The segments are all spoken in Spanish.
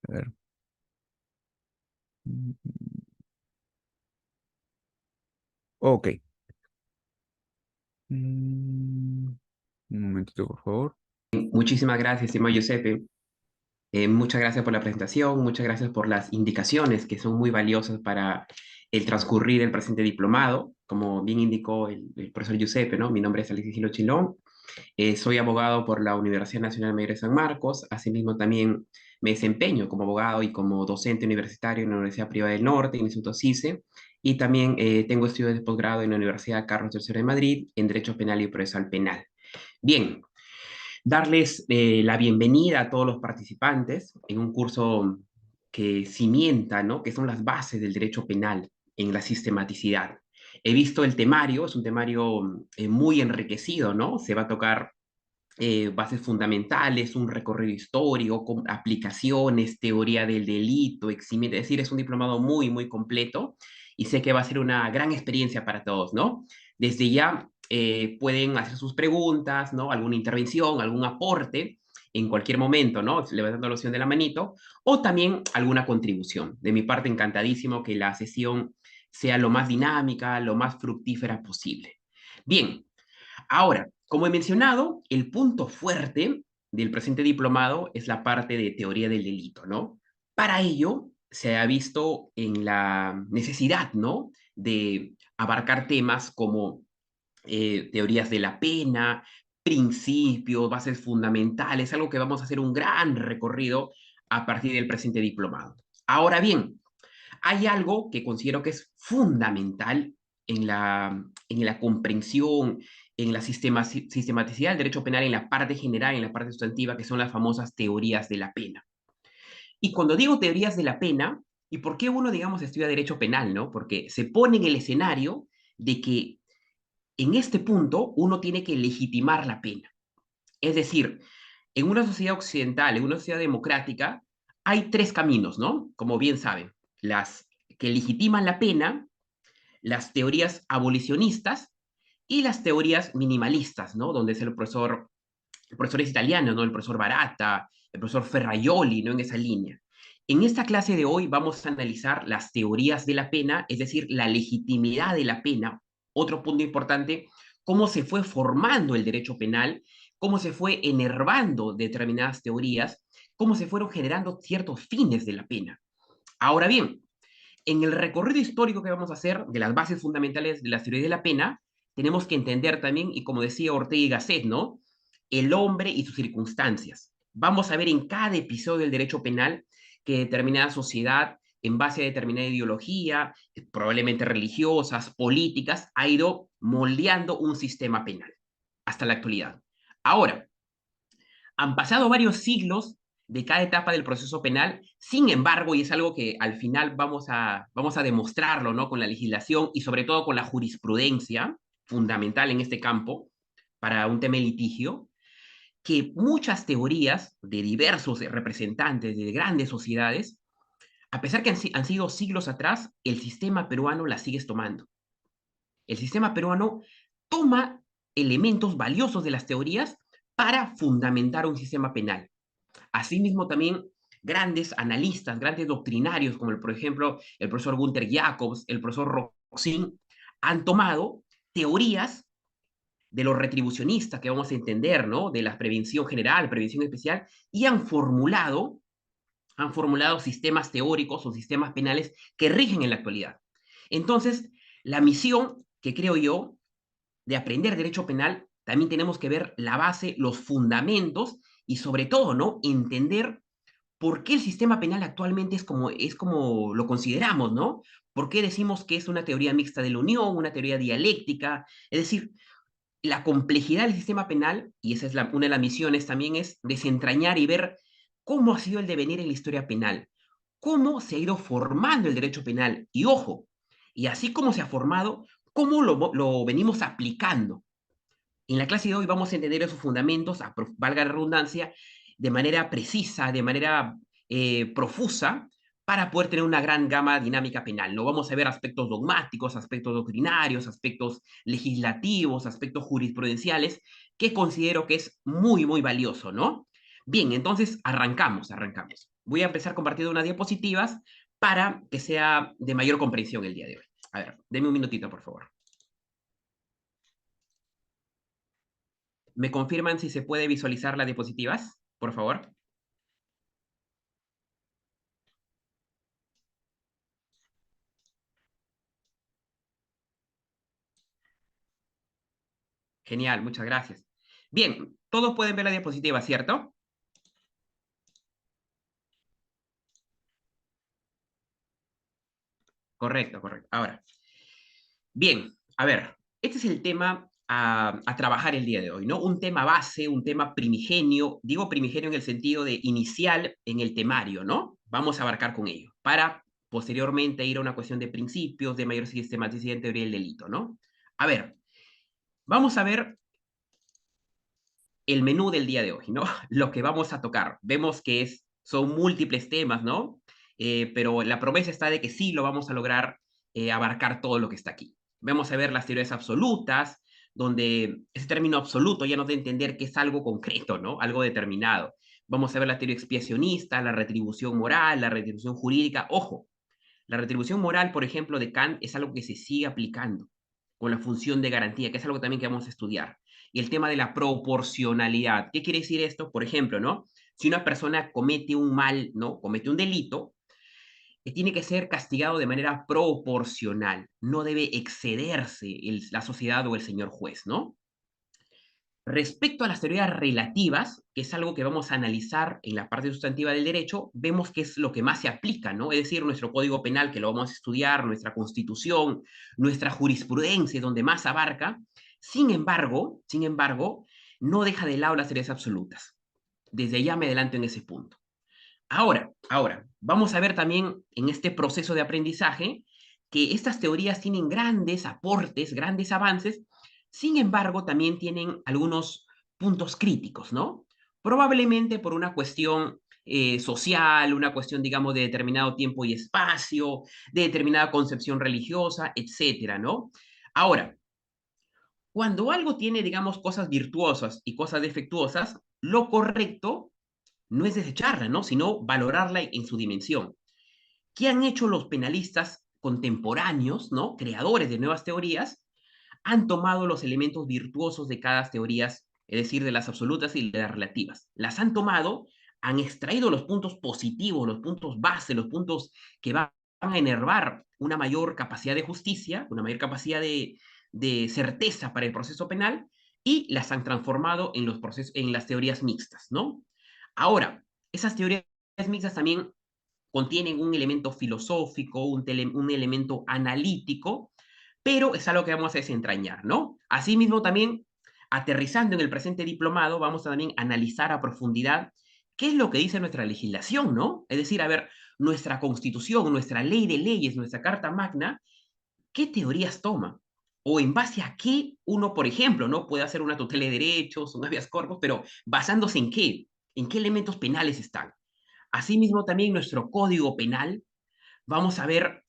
A ver. Mm, Ok. Un momentito, por favor. Muchísimas gracias, estimado Giuseppe. Muchas gracias por la presentación, muchas gracias por las indicaciones que son muy valiosas para el transcurrir del presente diplomado. Como bien indicó el profesor Giuseppe, ¿no? Mi nombre es Alexis Gilo Chilón. Soy abogado por la Universidad Nacional Mayor de San Marcos. Asimismo, también me desempeño como abogado y como docente universitario en la Universidad Privada del Norte, en el Instituto CICE. Y también tengo estudios de posgrado en la Universidad Carlos III de Madrid en Derecho Penal y Procesal Penal. Bien, darles la bienvenida a todos los participantes en un curso que cimienta, ¿no? Que son las bases del derecho penal en la sistematicidad. He visto el temario, es un temario muy enriquecido, ¿no? Se va a tocar bases fundamentales, un recorrido histórico, con aplicaciones, teoría del delito, eximiente, es decir, es un diplomado muy, muy completo y sé que va a ser una gran experiencia para todos, ¿no? Desde ya pueden hacer sus preguntas, ¿no? Alguna intervención, algún aporte en cualquier momento, ¿no? Levantando la opción de la manito, o también alguna contribución. De mi parte, encantadísimo que la sesión sea lo más dinámica, lo más fructífera posible. Bien, ahora, como he mencionado, el punto fuerte del presente diplomado es la parte de teoría del delito, ¿no? Para ello, se ha visto en la necesidad, ¿no? De abarcar temas como teorías de la pena, principios, bases fundamentales, algo que vamos a hacer un gran recorrido a partir del presente diplomado. Ahora bien, hay algo que considero que es fundamental en la comprensión, en la sistematicidad del derecho penal, en la parte general, en la parte sustantiva, que son las famosas teorías de la pena. Y cuando digo teorías de la pena, ¿y por qué uno, digamos, estudia derecho penal, no? Porque se pone en el escenario de que en este punto uno tiene que legitimar la pena. Es decir, en una sociedad occidental, en una sociedad democrática, hay tres caminos, ¿no? Como bien saben, las que legitiman la pena, las teorías abolicionistas y las teorías minimalistas, ¿no? Donde es el profesor es italiano, ¿no? El profesor Barata, el profesor Ferraioli, ¿no? En esa línea. En esta clase de hoy vamos a analizar las teorías de la pena, es decir, la legitimidad de la pena. Otro punto importante, cómo se fue formando el derecho penal, cómo se fue enervando determinadas teorías, cómo se fueron generando ciertos fines de la pena. Ahora bien, en el recorrido histórico que vamos a hacer de las bases fundamentales de la teoría de la pena, tenemos que entender también, y como decía Ortega y Gasset, ¿no? El hombre y sus circunstancias. Vamos a ver en cada episodio del derecho penal que determinada sociedad, en base a determinada ideología, probablemente religiosas, políticas, ha ido moldeando un sistema penal hasta la actualidad. Ahora, han pasado varios siglos de cada etapa del proceso penal, sin embargo, y es algo que al final vamos a demostrarlo, ¿no? Con la legislación y sobre todo con la jurisprudencia fundamental en este campo para un tema de litigio, que muchas teorías de diversos representantes de grandes sociedades, a pesar que han sido siglos atrás, el sistema peruano las sigue tomando. El sistema peruano toma elementos valiosos de las teorías para fundamentar un sistema penal. Asimismo, también grandes analistas, grandes doctrinarios, como por ejemplo el profesor Gunther Jacobs, el profesor Roxin, han tomado teorías de los retribucionistas que vamos a entender, ¿no? De la prevención general, prevención especial, y han formulado sistemas teóricos o sistemas penales que rigen en la actualidad. Entonces, la misión que creo yo de aprender derecho penal, también tenemos que ver la base, los fundamentos y sobre todo, ¿no? Entender por qué el sistema penal actualmente es como lo consideramos, ¿no? ¿Por qué decimos que es una teoría mixta de la unión, una teoría dialéctica? Es decir, la complejidad del sistema penal, y esa es una de las misiones también, es desentrañar y ver cómo ha sido el devenir en la historia penal, cómo se ha ido formando el derecho penal, y ojo, y así como se ha formado, cómo lo venimos aplicando. En la clase de hoy vamos a entender esos fundamentos, valga la redundancia, de manera precisa, de manera profusa, para poder tener una gran gama dinámica penal. No vamos a ver aspectos dogmáticos, aspectos doctrinarios, aspectos legislativos, aspectos jurisprudenciales, que considero que es muy, muy valioso, ¿no? Bien, entonces arrancamos. Voy a empezar compartiendo unas diapositivas para que sea de mayor comprensión el día de hoy. A ver, denme un minutito, por favor. ¿Me confirman si se puede visualizar las diapositivas, por favor? Genial, muchas gracias. Bien, todos pueden ver la diapositiva, ¿cierto? Correcto, correcto. Ahora, bien, a ver, este es el tema a trabajar el día de hoy, ¿no? Un tema base, un tema primigenio, digo primigenio en el sentido de inicial en el temario, ¿no? Vamos a abarcar con ello, para posteriormente ir a una cuestión de principios, de mayor sistematicidad en teoría del delito, ¿no? A ver, vamos a ver el menú del día de hoy, ¿no? Lo que vamos a tocar. Vemos que son múltiples temas, ¿no? Pero la promesa está de que sí lo vamos a lograr abarcar todo lo que está aquí. Vamos a ver las teorías absolutas, donde ese término absoluto ya nos da a entender que es algo concreto, ¿no? Algo determinado. Vamos a ver la teoría expiacionista, la retribución moral, la retribución jurídica. Ojo, la retribución moral, por ejemplo, de Kant es algo que se sigue aplicando con la función de garantía, que es algo también que vamos a estudiar. Y el tema de la proporcionalidad. ¿Qué quiere decir esto? Por ejemplo, ¿no? Si una persona comete un mal, ¿no? Comete un delito, tiene que ser castigado de manera proporcional. No debe excederse la sociedad o el señor juez, ¿no? Respecto a las teorías relativas, que es algo que vamos a analizar en la parte sustantiva del derecho, vemos que es lo que más se aplica, ¿no? Es decir, nuestro Código Penal, que lo vamos a estudiar, nuestra Constitución, nuestra jurisprudencia, donde más abarca. Sin embargo, no deja de lado las teorías absolutas. Desde ya me adelanto en ese punto. Ahora, vamos a ver también en este proceso de aprendizaje que estas teorías tienen grandes aportes, grandes avances, sin embargo, también tienen algunos puntos críticos, ¿no? Probablemente por una cuestión social, una cuestión, digamos, de determinado tiempo y espacio, de determinada concepción religiosa, etcétera, ¿no? Ahora, cuando algo tiene, digamos, cosas virtuosas y cosas defectuosas, lo correcto no es desecharla, ¿no? Sino valorarla en su dimensión. ¿Qué han hecho los penalistas contemporáneos, ¿no? Creadores de nuevas teorías? Han tomado los elementos virtuosos de cada teoría, es decir, de las absolutas y de las relativas. Las han tomado, han extraído los puntos positivos, los puntos base, los puntos que van a enervar una mayor capacidad de justicia, una mayor capacidad de certeza para el proceso penal, y las han transformado en, en las teorías mixtas, ¿no? Ahora, esas teorías mixtas también contienen un elemento filosófico, un elemento analítico, pero es algo que vamos a desentrañar, ¿no? Asimismo, también, aterrizando en el presente diplomado, vamos a también analizar a profundidad qué es lo que dice nuestra legislación, ¿no? Es decir, a ver, nuestra constitución, nuestra ley de leyes, nuestra carta magna, ¿qué teorías toma? O en base a qué uno, por ejemplo, ¿no? Puede hacer una tutela de derechos, un habeas corpus, pero basándose en qué elementos penales están. Asimismo, también nuestro código penal, vamos a ver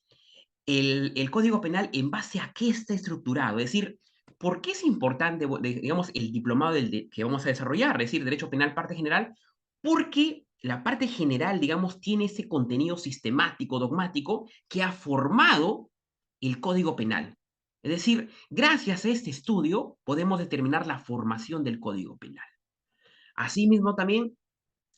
el código penal en base a qué está estructurado. Es decir, ¿por qué es importante, digamos, el diplomado que vamos a desarrollar? Es decir, derecho penal, parte general, porque la parte general, digamos, tiene ese contenido sistemático, dogmático, que ha formado el código penal. Es decir, gracias a este estudio podemos determinar la formación del código penal. Asimismo, también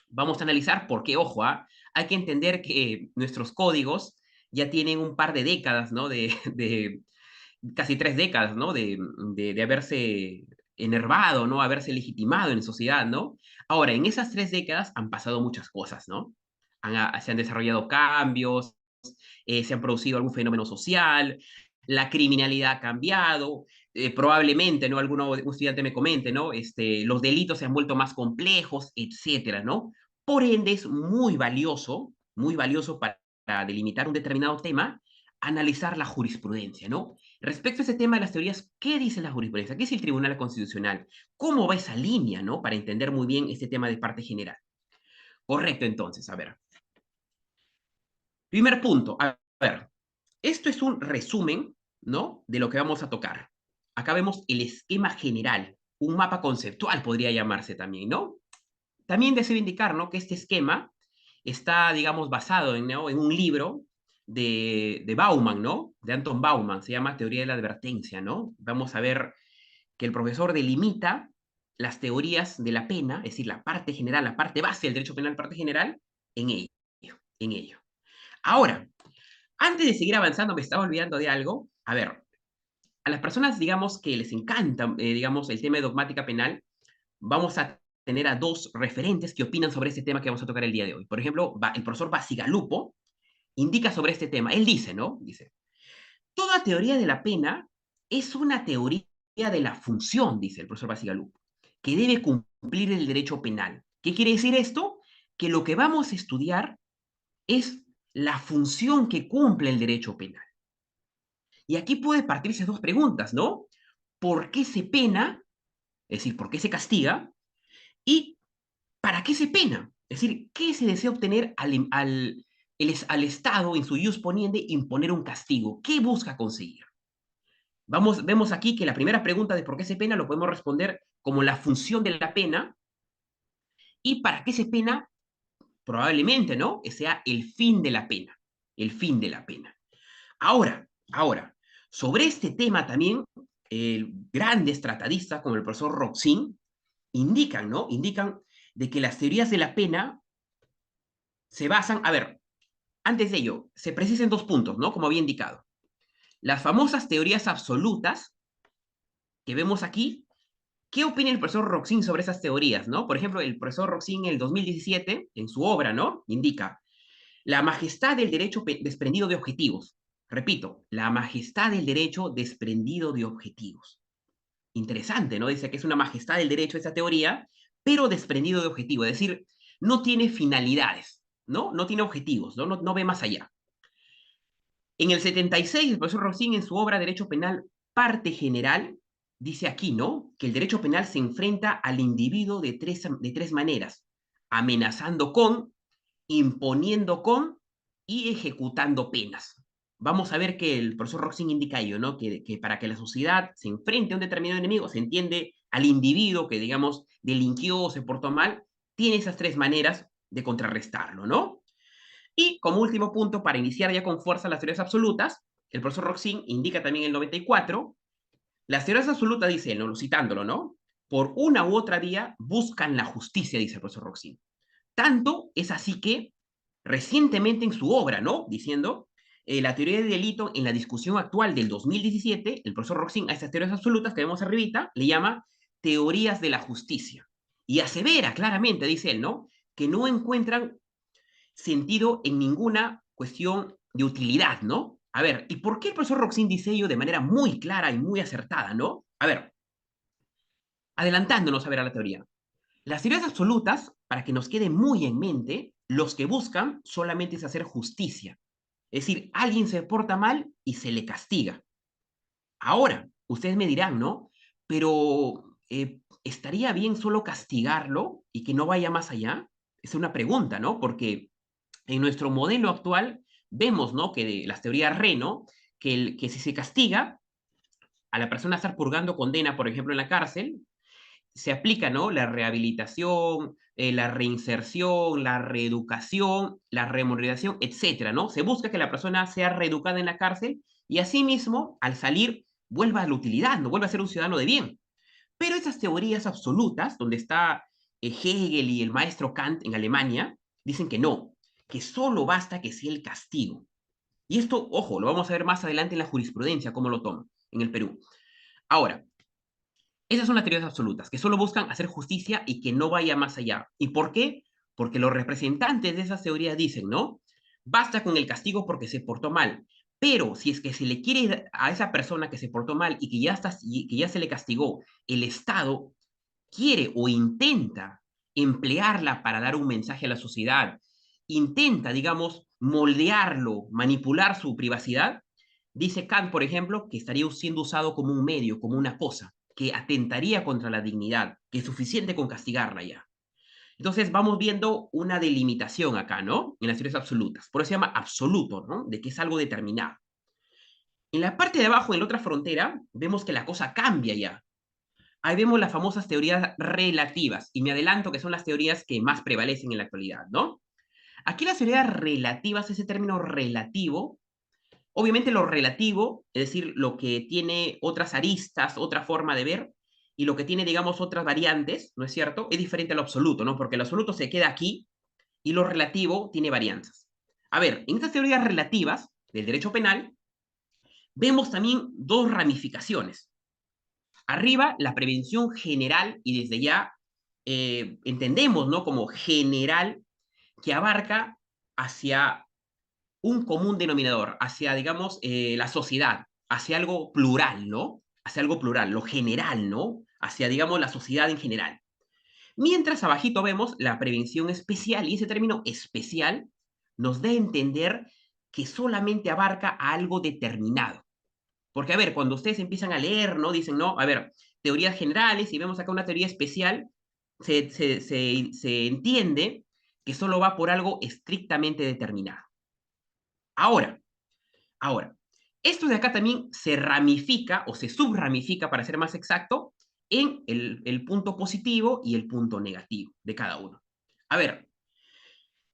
vamos a analizar por qué, ojo, hay que entender que nuestros códigos ya tienen un par de décadas, ¿no? De casi 3 décadas, ¿no? De haberse enervado, ¿no? Haberse legitimado en sociedad, ¿no? Ahora, en esas 3 décadas han pasado muchas cosas, ¿no? Se han desarrollado cambios, se han producido algún fenómeno social, la criminalidad ha cambiado, probablemente, ¿no? Un estudiante me comente, ¿no? Los delitos se han vuelto más complejos, etcétera, ¿no? Por ende, es muy valioso para delimitar un determinado tema, analizar la jurisprudencia, ¿no? Respecto a ese tema de las teorías, ¿qué dice la jurisprudencia? ¿Qué es el Tribunal Constitucional? ¿Cómo va esa línea, ¿no? Para entender muy bien este tema de parte general. Correcto, entonces, a ver. Primer punto, a ver, esto es un resumen, ¿no? De lo que vamos a tocar. Acá vemos el esquema general, un mapa conceptual podría llamarse también, ¿no? También deseo indicar, ¿no? Que este esquema está, digamos, basado en, ¿no? en un libro de Bauman, ¿no? De Anton Bauman, se llama Teoría de la Advertencia, ¿no? Vamos a ver que el profesor delimita las teorías de la pena, es decir, la parte general, la parte base del derecho penal, parte general, en ello, en ello. Ahora, antes de seguir avanzando, me estaba olvidando de algo. A ver, a las personas, digamos, que les encanta, digamos, el tema de dogmática penal, vamos a tener a dos referentes que opinan sobre este tema que vamos a tocar el día de hoy. Por ejemplo, el profesor Basigalupo indica sobre este tema. Él dice, ¿no? Dice, toda teoría de la pena es una teoría de la función, dice el profesor Basigalupo, que debe cumplir el derecho penal. ¿Qué quiere decir esto? Que lo que vamos a estudiar es la función que cumple el derecho penal. Y aquí puede partirse dos preguntas, ¿no? ¿Por qué se pena? Es decir, ¿por qué se castiga? ¿Y para qué se pena? Es decir, ¿qué se desea obtener al Estado en su ius poniende imponer un castigo? ¿Qué busca conseguir? Vemos aquí que la primera pregunta de por qué se pena lo podemos responder como la función de la pena y para qué se pena probablemente, ¿no? Que sea el fin de la pena, el fin de la pena. Ahora, sobre este tema también, grandes tratadistas como el profesor Roxin indican, ¿no? Indican de que las teorías de la pena se basan, a ver, antes de ello, se precisan dos puntos, ¿no? Como había indicado. Las famosas teorías absolutas que vemos aquí, ¿qué opina el profesor Roxin sobre esas teorías, ¿no? Por ejemplo, el profesor Roxin en el 2017, en su obra, ¿no? Indica la majestad del derecho desprendido de objetivos. Repito, la majestad del derecho desprendido de objetivos. Interesante, ¿no? Dice que es una majestad del derecho esa teoría, pero desprendido de objetivo, es decir, no tiene finalidades, ¿no? No tiene objetivos, no ve más allá. En el 76, el profesor Rossin, en su obra Derecho Penal, parte general, dice aquí, ¿no? Que el derecho penal se enfrenta al individuo de tres maneras: amenazando con, imponiendo con y ejecutando penas. Vamos a ver que el profesor Roxin indica ello, ¿no? Que para que la sociedad se enfrente a un determinado enemigo, se entiende al individuo que, digamos, delinquió o se portó mal, tiene esas tres maneras de contrarrestarlo, ¿no? Y como último punto, para iniciar ya con fuerza las teorías absolutas, el profesor Roxin indica también en el 94, las teorías absolutas, dice él, ¿no? Citándolo, ¿no? Por una u otra vía buscan la justicia, dice el profesor Roxin. Tanto es así que recientemente en su obra, ¿no? Diciendo, la teoría del delito en la discusión actual del 2017, el profesor Roxin a estas teorías absolutas que vemos arribita le llama teorías de la justicia. Y asevera claramente, dice él, ¿no? Que no encuentran sentido en ninguna cuestión de utilidad, ¿no? A ver, ¿y por qué el profesor Roxin dice ello de manera muy clara y muy acertada, ¿no? A ver, adelantándonos a ver a la teoría. Las teorías absolutas, para que nos quede muy en mente, los que buscan solamente es hacer justicia. Es decir, alguien se porta mal y se le castiga. Ahora, ustedes me dirán, ¿no? Pero, ¿estaría bien solo castigarlo y que no vaya más allá? Es una pregunta, ¿no? Porque en nuestro modelo actual vemos, ¿no? Que de las teorías Reno, que si se castiga a la persona a estar purgando condena, por ejemplo, en la cárcel, se aplica, ¿no? La rehabilitación, la reinserción, la reeducación, la remuneración, etcétera, ¿no? Se busca que la persona sea reeducada en la cárcel y asimismo, al salir, vuelva a la utilidad, no vuelva a ser un ciudadano de bien. Pero esas teorías absolutas, donde está Hegel y el maestro Kant en Alemania, dicen que no, que solo basta que sea el castigo. Y esto, ojo, lo vamos a ver más adelante en la jurisprudencia, cómo lo toman en el Perú. Ahora, esas son las teorías absolutas, que solo buscan hacer justicia y que no vaya más allá. ¿Y por qué? Porque los representantes de esas teorías dicen, ¿no? Basta con el castigo porque se portó mal. Pero si es que se le quiere a esa persona que se portó mal y que ya se le castigó, el Estado quiere o intenta emplearla para dar un mensaje a la sociedad, intenta, digamos, moldearlo, manipular su privacidad, dice Kant, por ejemplo, que estaría siendo usado como un medio, como una cosa, que atentaría contra la dignidad, que es suficiente con castigarla ya. Entonces vamos viendo una delimitación acá, ¿no? En las teorías absolutas. Por eso se llama absoluto, ¿no? De que es algo determinado. En la parte de abajo, en la otra frontera, vemos que la cosa cambia ya. Ahí vemos las famosas teorías relativas, y me adelanto que son las teorías que más prevalecen en la actualidad, ¿no? Aquí las teorías relativas, ese término relativo, obviamente lo relativo, es decir, lo que tiene otras aristas, otra forma de ver, y lo que tiene, digamos, otras variantes, ¿no es cierto? Es diferente al absoluto, ¿no? Porque el absoluto se queda aquí y lo relativo tiene varianzas. A ver, en estas teorías relativas del derecho penal, vemos también dos ramificaciones. Arriba, la prevención general, y desde ya entendemos, ¿no? Como general, que abarca hacia un común denominador, hacia, digamos, la sociedad, hacia algo plural, ¿no? Hacia algo plural, lo general, ¿no? Hacia, digamos, la sociedad en general. Mientras abajito vemos la prevención especial, y ese término especial nos da a entender que solamente abarca a algo determinado. Porque, a ver, cuando ustedes empiezan a leer, ¿no? Dicen, no, a ver, teorías generales, y vemos acá una teoría especial, se entiende que solo va por algo estrictamente determinado. Ahora, Ahora, esto de acá también se ramifica o se subramifica, para ser más exacto, en el punto positivo y el punto negativo de cada uno. A ver,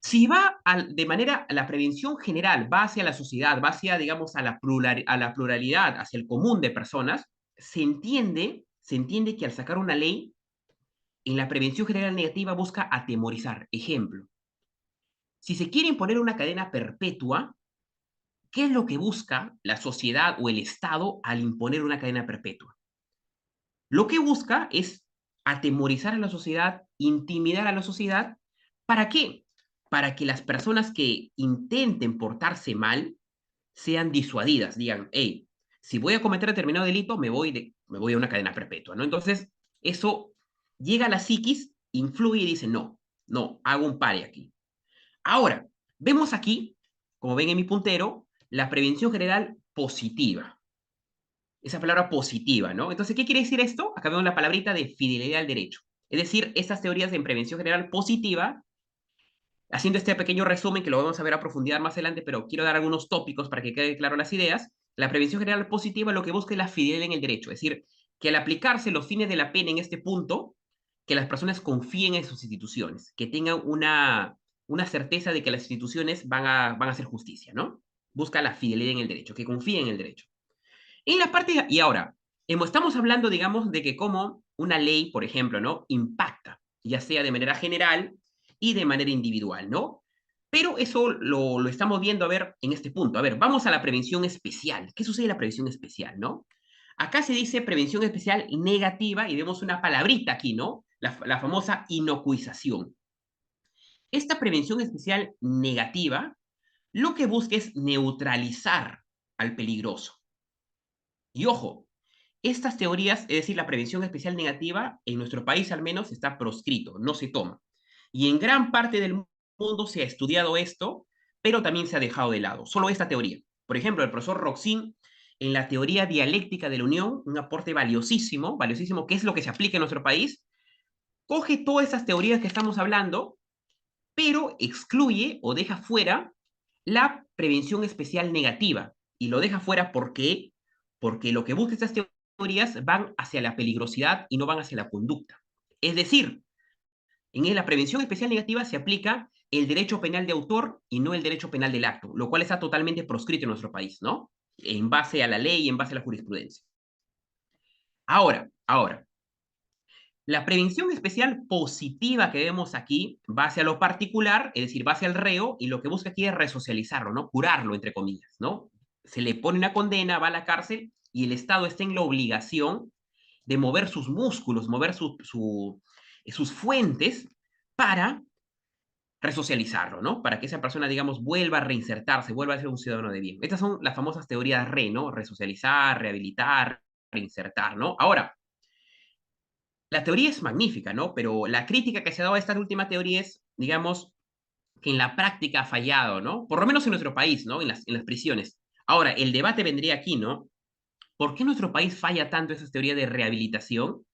si va de manera, la prevención general va hacia la sociedad, va hacia, digamos, a la pluralidad, hacia el común de personas, se entiende que al sacar una ley, en la prevención general negativa busca atemorizar. Ejemplo, si se quiere imponer una cadena perpetua, ¿qué es lo que busca la sociedad o el Estado al imponer una cadena perpetua? Lo que busca es atemorizar a la sociedad, intimidar a la sociedad. ¿Para qué? Para que las personas que intenten portarse mal sean disuadidas, digan, hey, si voy a cometer determinado delito, me voy a una cadena perpetua, ¿no? Entonces, eso llega a la psiquis, influye y dice, no, no, hago un pare aquí. Ahora, vemos aquí, como ven en mi puntero, la prevención general positiva. Esa palabra positiva, ¿no? Entonces, ¿qué quiere decir esto? Acá vemos la palabrita de fidelidad al derecho. Es decir, estas teorías en prevención general positiva, haciendo este pequeño resumen que lo vamos a ver a profundidad más adelante, pero quiero dar algunos tópicos para que quede claro las ideas. La prevención general positiva lo que busca es la fidelidad en el derecho, es decir, que al aplicarse los fines de la pena en este punto, que las personas confíen en sus instituciones, que tengan una certeza de que las instituciones van a hacer justicia, ¿no? Busca la fidelidad en el derecho, que confíen en el derecho. En la parte, y ahora, estamos hablando, digamos, de que cómo una ley, por ejemplo, ¿no? Impacta, ya sea de manera general y de manera individual, ¿no? Pero eso lo estamos viendo, a ver, en este punto. A ver, vamos a la prevención especial. ¿Qué sucede en la prevención especial, no? Acá se dice prevención especial negativa y vemos una palabrita aquí, ¿no? La famosa inocuización. Esta prevención especial negativa lo que busca es neutralizar al peligroso. Y ojo, estas teorías, es decir, la prevención especial negativa, en nuestro país al menos está proscrito, no se toma. Y en gran parte del mundo se ha estudiado esto, pero también se ha dejado de lado, solo esta teoría. Por ejemplo, el profesor Roxin, en la teoría dialéctica de la unión, un aporte valiosísimo, valiosísimo, que es lo que se aplica en nuestro país, coge todas esas teorías que estamos hablando, pero excluye o deja fuera la prevención especial negativa. Y lo deja fuera porque lo que busca estas teorías van hacia la peligrosidad y no van hacia la conducta. Es decir, en la prevención especial negativa se aplica el derecho penal de autor y no el derecho penal del acto, lo cual está totalmente proscrito en nuestro país, ¿no? En base a la ley y en base a la jurisprudencia. Ahora, la prevención especial positiva que vemos aquí va hacia lo particular, es decir, va hacia el reo, y lo que busca aquí es resocializarlo, ¿no? Curarlo, entre comillas, ¿no? Se le pone una condena, va a la cárcel, y el Estado está en la obligación de mover sus músculos, mover sus fuentes para resocializarlo, ¿no? Para que esa persona, digamos, vuelva a reinsertarse, vuelva a ser un ciudadano de bien. Estas son las famosas teorías RE, ¿no? Resocializar, rehabilitar, reinsertar, ¿no? Ahora, la teoría es magnífica, ¿no? Pero la crítica que se ha dado a esta última teoría es, digamos, que en la práctica ha fallado, ¿no? Por lo menos en nuestro país, ¿no? En las prisiones. Ahora, el debate vendría aquí, ¿no? ¿Por qué nuestro país falla tanto esa teoría de rehabilitación?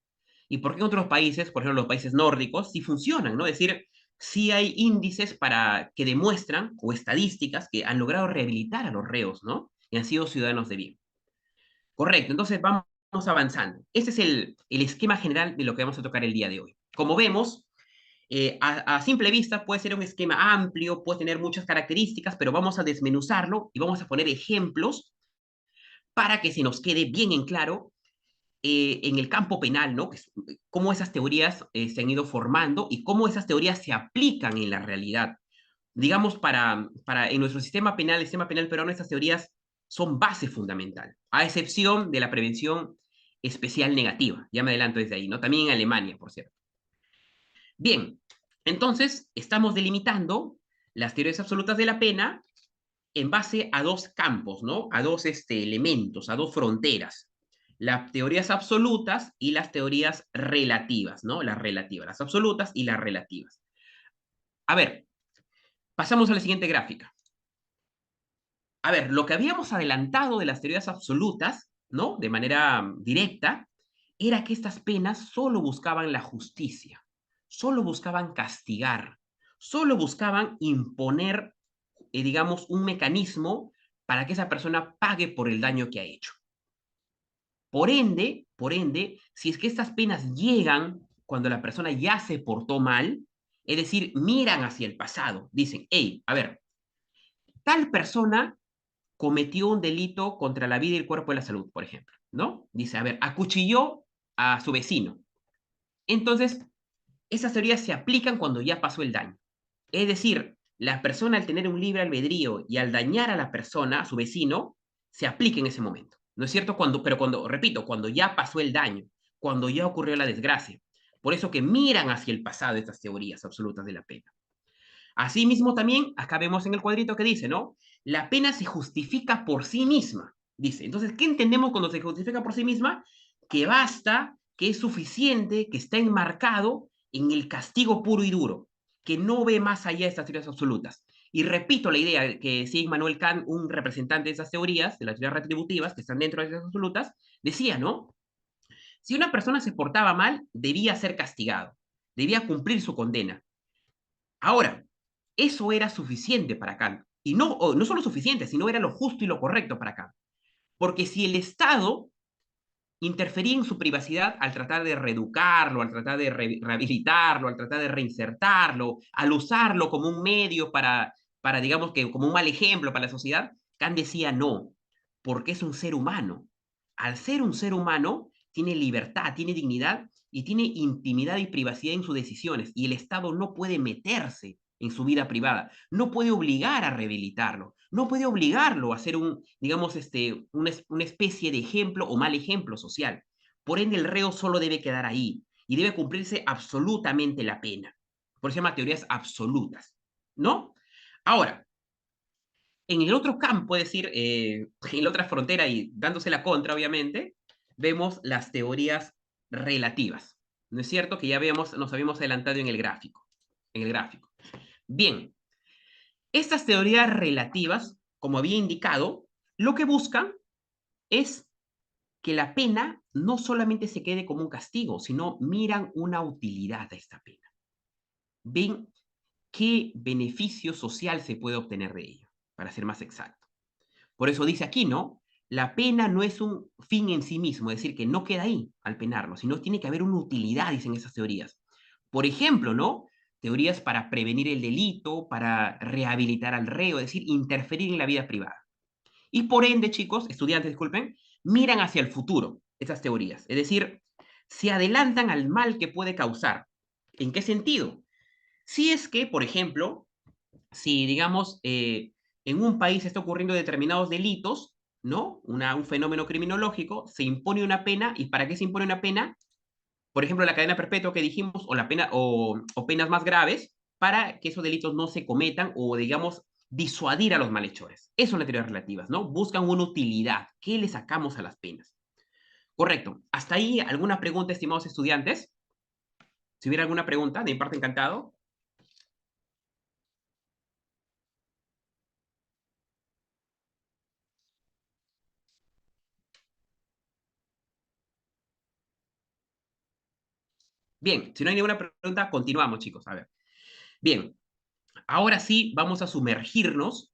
¿Y por qué en otros países, por ejemplo, los países nórdicos, sí funcionan, ¿no? Es decir, sí hay índices que demuestran, o estadísticas, que han logrado rehabilitar a los reos, ¿no? Y han sido ciudadanos de bien. Correcto, entonces vamos avanzando. Este es el esquema general de lo que vamos a tocar el día de hoy. Como vemos, a simple vista puede ser un esquema amplio, puede tener muchas características, pero vamos a desmenuzarlo y vamos a poner ejemplos para que se nos quede bien en claro en el campo penal, ¿no? Cómo esas teorías se han ido formando y cómo esas teorías se aplican en la realidad. Digamos, en nuestro sistema penal, el sistema penal peruano, estas teorías son base fundamental, a excepción de la prevención especial negativa. Ya me adelanto desde ahí, ¿no? También en Alemania, por cierto. Bien, entonces estamos delimitando las teorías absolutas de la pena en base a dos campos, ¿no? A dos elementos, a dos fronteras. Las teorías absolutas y las teorías relativas, ¿no? Las relativas, las absolutas y las relativas. A ver, pasamos a la siguiente gráfica. A ver, lo que habíamos adelantado de las teorías absolutas, ¿no? De manera directa, era que estas penas solo buscaban la justicia, solo buscaban castigar, solo buscaban imponer, digamos, un mecanismo para que esa persona pague por el daño que ha hecho. Por ende, si es que estas penas llegan cuando la persona ya se portó mal, es decir, miran hacia el pasado, dicen, hey, a ver, tal persona cometió un delito contra la vida y el cuerpo de la salud, por ejemplo, ¿no? Dice, a ver, acuchilló a su vecino. Entonces, esas teorías se aplican cuando ya pasó el daño. Es decir, la persona al tener un libre albedrío y al dañar a la persona, a su vecino, se aplica en ese momento. ¿No es cierto? Pero cuando, repito, cuando ya pasó el daño, cuando ya ocurrió la desgracia. Por eso que miran hacia el pasado estas teorías absolutas de la pena. Asimismo, también, acá vemos en el cuadrito que dice, ¿no? La pena se justifica por sí misma, dice. Entonces, ¿qué entendemos cuando se justifica por sí misma? Que basta, que es suficiente, que está enmarcado en el castigo puro y duro, que no ve más allá de estas teorías absolutas. Y repito la idea que decía Immanuel Kant, un representante de esas teorías, de las teorías retributivas, que están dentro de las absolutas, decía, ¿no? Si una persona se portaba mal, debía ser castigado, debía cumplir su condena. Ahora, eso era suficiente para Kant. Y no, no solo suficiente, sino era lo justo y lo correcto para Kant. Porque si el Estado interfería en su privacidad al tratar de reeducarlo, al tratar de rehabilitarlo, al tratar de reinsertarlo, al usarlo como un medio para, digamos que como un mal ejemplo para la sociedad, Kant decía no, porque es un ser humano. Al ser un ser humano, tiene libertad, tiene dignidad y tiene intimidad y privacidad en sus decisiones, y el Estado no puede meterse en su vida privada, no puede obligar a rehabilitarlo, no puede obligarlo a ser digamos, una especie de ejemplo o mal ejemplo social. Por ende, el reo solo debe quedar ahí y debe cumplirse absolutamente la pena. Por eso se llama teorías absolutas, ¿no? Ahora, en el otro campo, es decir, en la otra frontera y dándose la contra, obviamente, vemos las teorías relativas. ¿No es cierto? Que ya nos habíamos adelantado en el gráfico. En el gráfico. Bien, estas teorías relativas, como había indicado, lo que buscan es que la pena no solamente se quede como un castigo, sino miran una utilidad a esta pena. Ven qué beneficio social se puede obtener de ello, para ser más exacto. Por eso dice aquí, ¿no? La pena no es un fin en sí mismo, es decir, que no queda ahí al penarlo, sino tiene que haber una utilidad, dicen esas teorías. Por ejemplo, ¿no? Teorías para prevenir el delito, para rehabilitar al reo, es decir, interferir en la vida privada. Y por ende, chicos, estudiantes, disculpen, miran hacia el futuro esas teorías. Es decir, se adelantan al mal que puede causar. ¿En qué sentido? Si es que, por ejemplo, si digamos en un país está ocurriendo determinados delitos, ¿no? Un fenómeno criminológico, se impone una pena. ¿Y para qué se impone una pena? Por ejemplo, la cadena perpetua que dijimos, o, la pena, o penas más graves, para que esos delitos no se cometan o, digamos, disuadir a los malhechores. Eso son las teorías relativas, ¿no? Buscan una utilidad. ¿Qué le sacamos a las penas? Correcto. ¿Hasta ahí alguna pregunta, estimados estudiantes? Si hubiera alguna pregunta, de mi parte encantado. Bien, si no hay ninguna pregunta, continuamos, chicos. A ver. Bien, ahora sí vamos a sumergirnos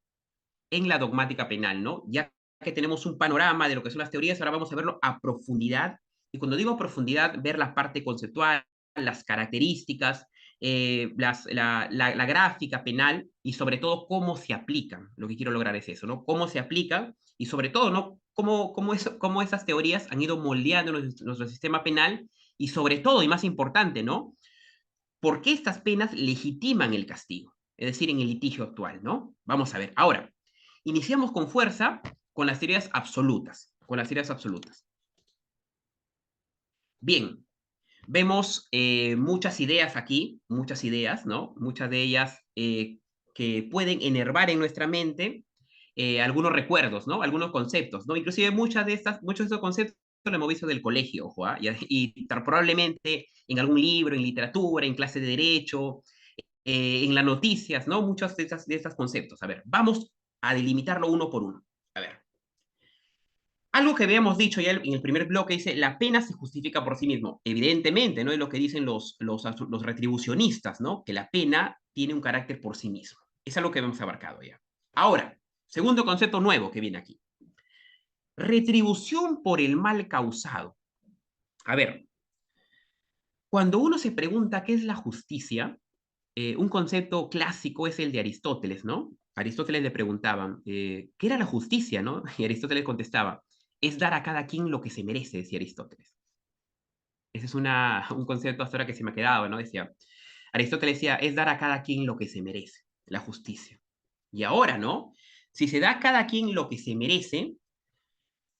en la dogmática penal, ¿no? Ya que tenemos un panorama de lo que son las teorías, ahora vamos a verlo a profundidad. Y cuando digo profundidad, ver la parte conceptual, las características, la gráfica penal y sobre todo cómo se aplican. Lo que quiero lograr es eso, ¿no? Cómo se aplican y sobre todo, ¿no? Cómo esas teorías han ido moldeando nuestro sistema penal y sobre todo, y más importante, ¿no? ¿Por qué estas penas legitiman el castigo? Es decir, en el litigio actual, ¿no? Vamos a ver. Ahora, iniciamos con fuerza con las teorías absolutas, con las teorías absolutas. Bien, vemos muchas ideas aquí, muchas ideas, ¿no? Muchas de ellas que pueden enervar en nuestra mente algunos recuerdos, ¿no? Algunos conceptos, ¿no? Inclusive muchos de estos conceptos lo hemos visto del colegio, ojo, ¿ah? Probablemente en algún libro, en literatura, en clase de derecho, en las noticias, ¿no? Muchos de estos conceptos. A ver, vamos a delimitarlo uno por uno. A ver, algo que habíamos dicho ya en el primer bloque dice, la pena se justifica por sí mismo. Evidentemente, ¿no? Es lo que dicen los retribucionistas, ¿no? Que la pena tiene un carácter por sí mismo. Es algo que hemos abarcado ya. Ahora, segundo concepto nuevo que viene aquí. Retribución por el mal causado. A ver, cuando uno se pregunta qué es la justicia, un concepto clásico es el de Aristóteles, ¿no? Aristóteles le preguntaban, ¿qué era la justicia, no? Y Aristóteles contestaba, es dar a cada quien lo que se merece, decía Aristóteles. Ese es un concepto hasta ahora que se me ha quedado, ¿no? Decía, Aristóteles decía, es dar a cada quien lo que se merece, la justicia. Y ahora, ¿no? Si se da a cada quien lo que se merece,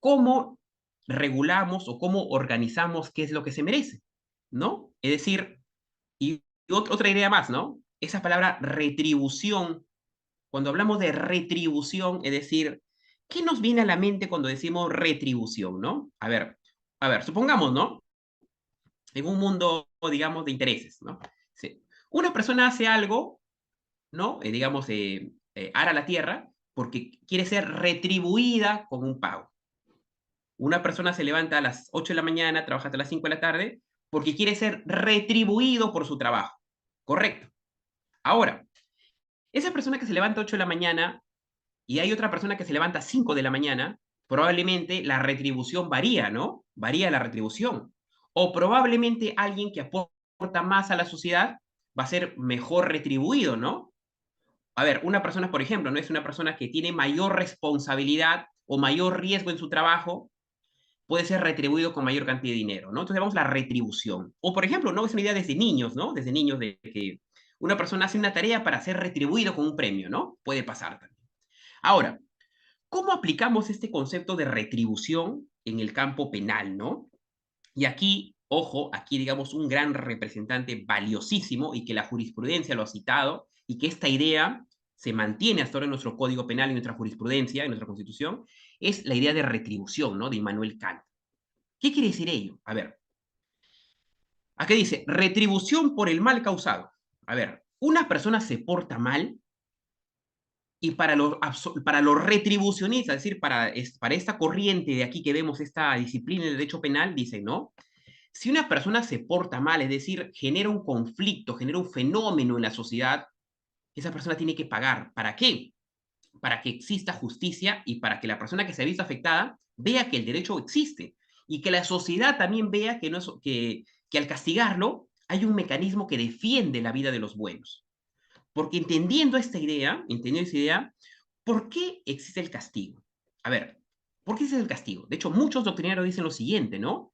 ¿cómo regulamos o cómo organizamos qué es lo que se merece? ¿No? Es decir, otra idea más, ¿no? Esa palabra retribución, cuando hablamos de retribución, es decir, ¿qué nos viene a la mente cuando decimos retribución, ¿no? A ver, supongamos, ¿no? En un mundo, digamos, de intereses, ¿no? Sí. Una persona hace algo, ¿no? Digamos, ara la tierra porque quiere ser retribuida con un pago. Una persona se levanta a las 8 de la mañana, trabaja hasta las 5 de la tarde, porque quiere ser retribuido por su trabajo. Correcto. Ahora, esa persona que se levanta a 8 de la mañana y hay otra persona que se levanta a 5 de la mañana, probablemente la retribución varía, ¿no? Varía la retribución. O probablemente alguien que aporta más a la sociedad va a ser mejor retribuido, ¿no? A ver, una persona, por ejemplo, ¿no? Es una persona que tiene mayor responsabilidad o mayor riesgo en su trabajo, puede ser retribuido con mayor cantidad de dinero, ¿no? Entonces vamos a la retribución. O por ejemplo, ¿no? Es una idea desde niños, ¿no? Desde niños de que una persona hace una tarea para ser retribuido con un premio, ¿no? Puede pasar también. Ahora, ¿cómo aplicamos este concepto de retribución en el campo penal, no? Y aquí, ojo, aquí digamos un gran representante valiosísimo y que la jurisprudencia lo ha citado y que esta idea se mantiene hasta ahora en nuestro Código Penal y en nuestra jurisprudencia, en nuestra Constitución, es la idea de retribución, ¿no? De Immanuel Kant. ¿Qué quiere decir ello? A ver, aquí dice, retribución por el mal causado. A ver, una persona se porta mal y para los retribucionistas, es decir, para esta corriente de aquí que vemos, esta disciplina del derecho penal, dice, ¿no? Si una persona se porta mal, es decir, genera un conflicto, genera un fenómeno en la sociedad, esa persona tiene que pagar. ¿Para qué? Para que exista justicia y para que la persona que se ha visto afectada vea que el derecho existe y que la sociedad también vea que, no es, que al castigarlo hay un mecanismo que defiende la vida de los buenos. Porque entendiendo esta idea, ¿por qué existe el castigo? A ver, ¿por qué existe el castigo? De hecho, muchos doctrinarios dicen lo siguiente, ¿no?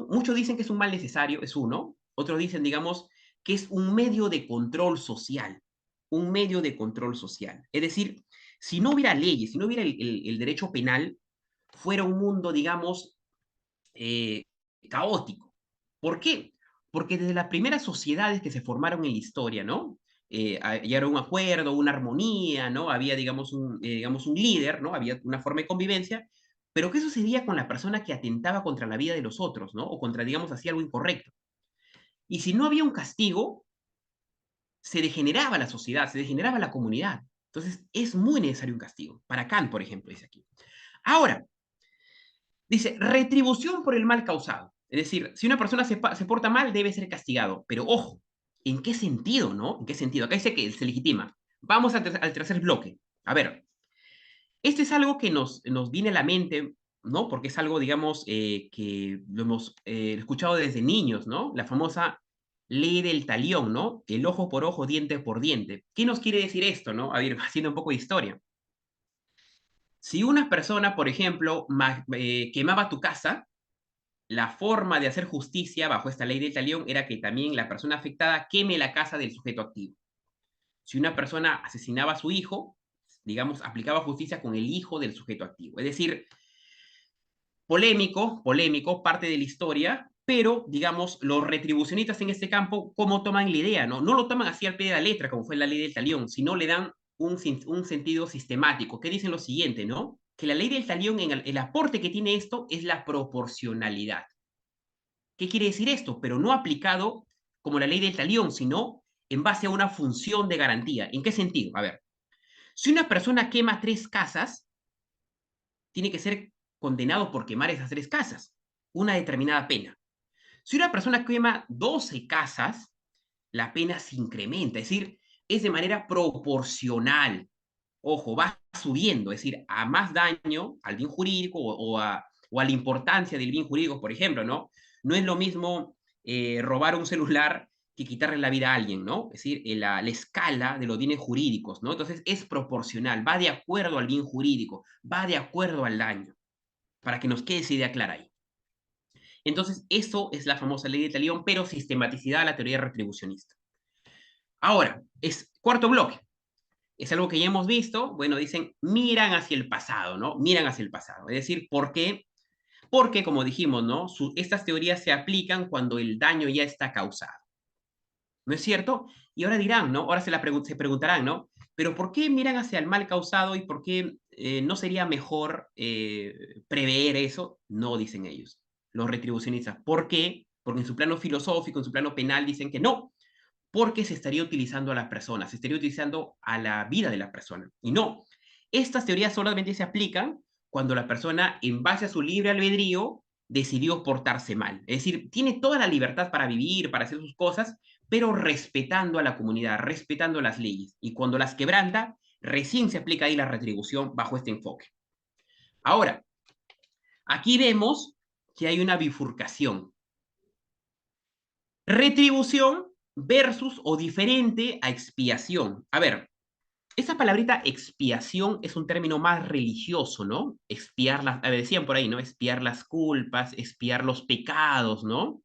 Muchos dicen que es un mal necesario, es uno. Otros dicen, digamos, que es un medio de control social. Un medio de control social. Es decir, si no hubiera leyes, si no hubiera el derecho penal, fuera un mundo, digamos, eh, caótico. ¿Por qué? Porque desde las primeras sociedades que se formaron en la historia, ¿no? Llegaron a un acuerdo, una armonía, ¿no? Había, digamos, un líder, ¿no? Había una forma de convivencia, pero ¿qué sucedía con la persona que atentaba contra la vida de los otros, ¿no? O contra, digamos, hacía algo incorrecto. Y si no había un castigo, se degeneraba la sociedad, se degeneraba la comunidad. Entonces, es muy necesario un castigo. Para Kant, por ejemplo, dice aquí. Ahora, dice, retribución por el mal causado. Es decir, si una persona se porta mal, debe ser castigado. Pero ojo, ¿en qué sentido, no? ¿En qué sentido? Acá dice que se legitima. Vamos al tercer bloque. A ver, esto es algo que nos viene a la mente, ¿no? Porque es algo, digamos, que lo hemos escuchado desde niños, ¿no? La famosa ley del talión, ¿no? El ojo por ojo, diente por diente. ¿Qué nos quiere decir esto, no? A ver, haciendo un poco de historia. Si una persona, por ejemplo, quemaba tu casa, la forma de hacer justicia bajo esta ley del talión era que también la persona afectada queme la casa del sujeto activo. Si una persona asesinaba a su hijo, digamos, aplicaba justicia con el hijo del sujeto activo. Es decir, polémico, parte de la historia, pero, digamos, los retribucionistas en este campo, ¿cómo toman la idea? No lo toman así al pie de la letra, como fue la ley del talión, sino le dan un sentido sistemático, que dicen lo siguiente, ¿no? Que la ley del talión, en el aporte que tiene esto, es la proporcionalidad. ¿Qué quiere decir esto? Pero no aplicado como la ley del talión, sino en base a una función de garantía. ¿En qué sentido? A ver, si una persona quema 3 casas, tiene que ser condenado por quemar esas 3 casas, una determinada pena. Si una persona quema 12 casas, la pena se incrementa, es decir, es de manera proporcional. Ojo, va subiendo, es decir, a más daño al bien jurídico o a la importancia del bien jurídico, por ejemplo, ¿no? No es lo mismo robar un celular que quitarle la vida a alguien, ¿no? Es decir, la escala de los bienes jurídicos, ¿no? Entonces es proporcional, va de acuerdo al bien jurídico, va de acuerdo al daño, para que nos quede esa idea clara ahí. Entonces, eso es la famosa ley de talión, pero sistematizada a la teoría retribucionista. Ahora, es cuarto bloque. Es algo que ya hemos visto. Bueno, dicen, miran hacia el pasado, ¿no? Miran hacia el pasado. Es decir, ¿por qué? Porque, como dijimos, ¿no? Estas teorías se aplican cuando el daño ya está causado. ¿No es cierto? Y ahora dirán, ¿no? Ahora se preguntarán, ¿no? Pero ¿por qué miran hacia el mal causado y por qué no sería mejor prever eso? No, dicen ellos, los retribucionistas. ¿Por qué? Porque en su plano filosófico, en su plano penal, dicen que no, porque se estaría utilizando a la persona, se estaría utilizando a la vida de la persona. Y no, estas teorías solamente se aplican cuando la persona, en base a su libre albedrío, decidió portarse mal. Es decir, tiene toda la libertad para vivir, para hacer sus cosas, pero respetando a la comunidad, respetando las leyes. Y cuando las quebranta, recién se aplica ahí la retribución bajo este enfoque. Ahora, aquí vemos que hay una bifurcación. Retribución versus o diferente a expiación. A ver, esa palabrita expiación es un término más religioso, ¿no? Expiar las, decían por ahí, ¿no? Expiar las culpas, expiar los pecados, ¿no?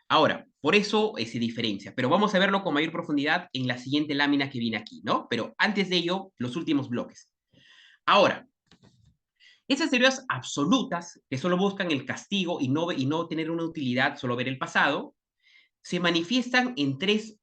Ahora, por eso se diferencia, pero vamos a verlo con mayor profundidad en la siguiente lámina que viene aquí, ¿no? Pero antes de ello, los últimos bloques. Ahora, esas teorías absolutas que solo buscan el castigo y no tener una utilidad, solo ver el pasado, se manifiestan en 3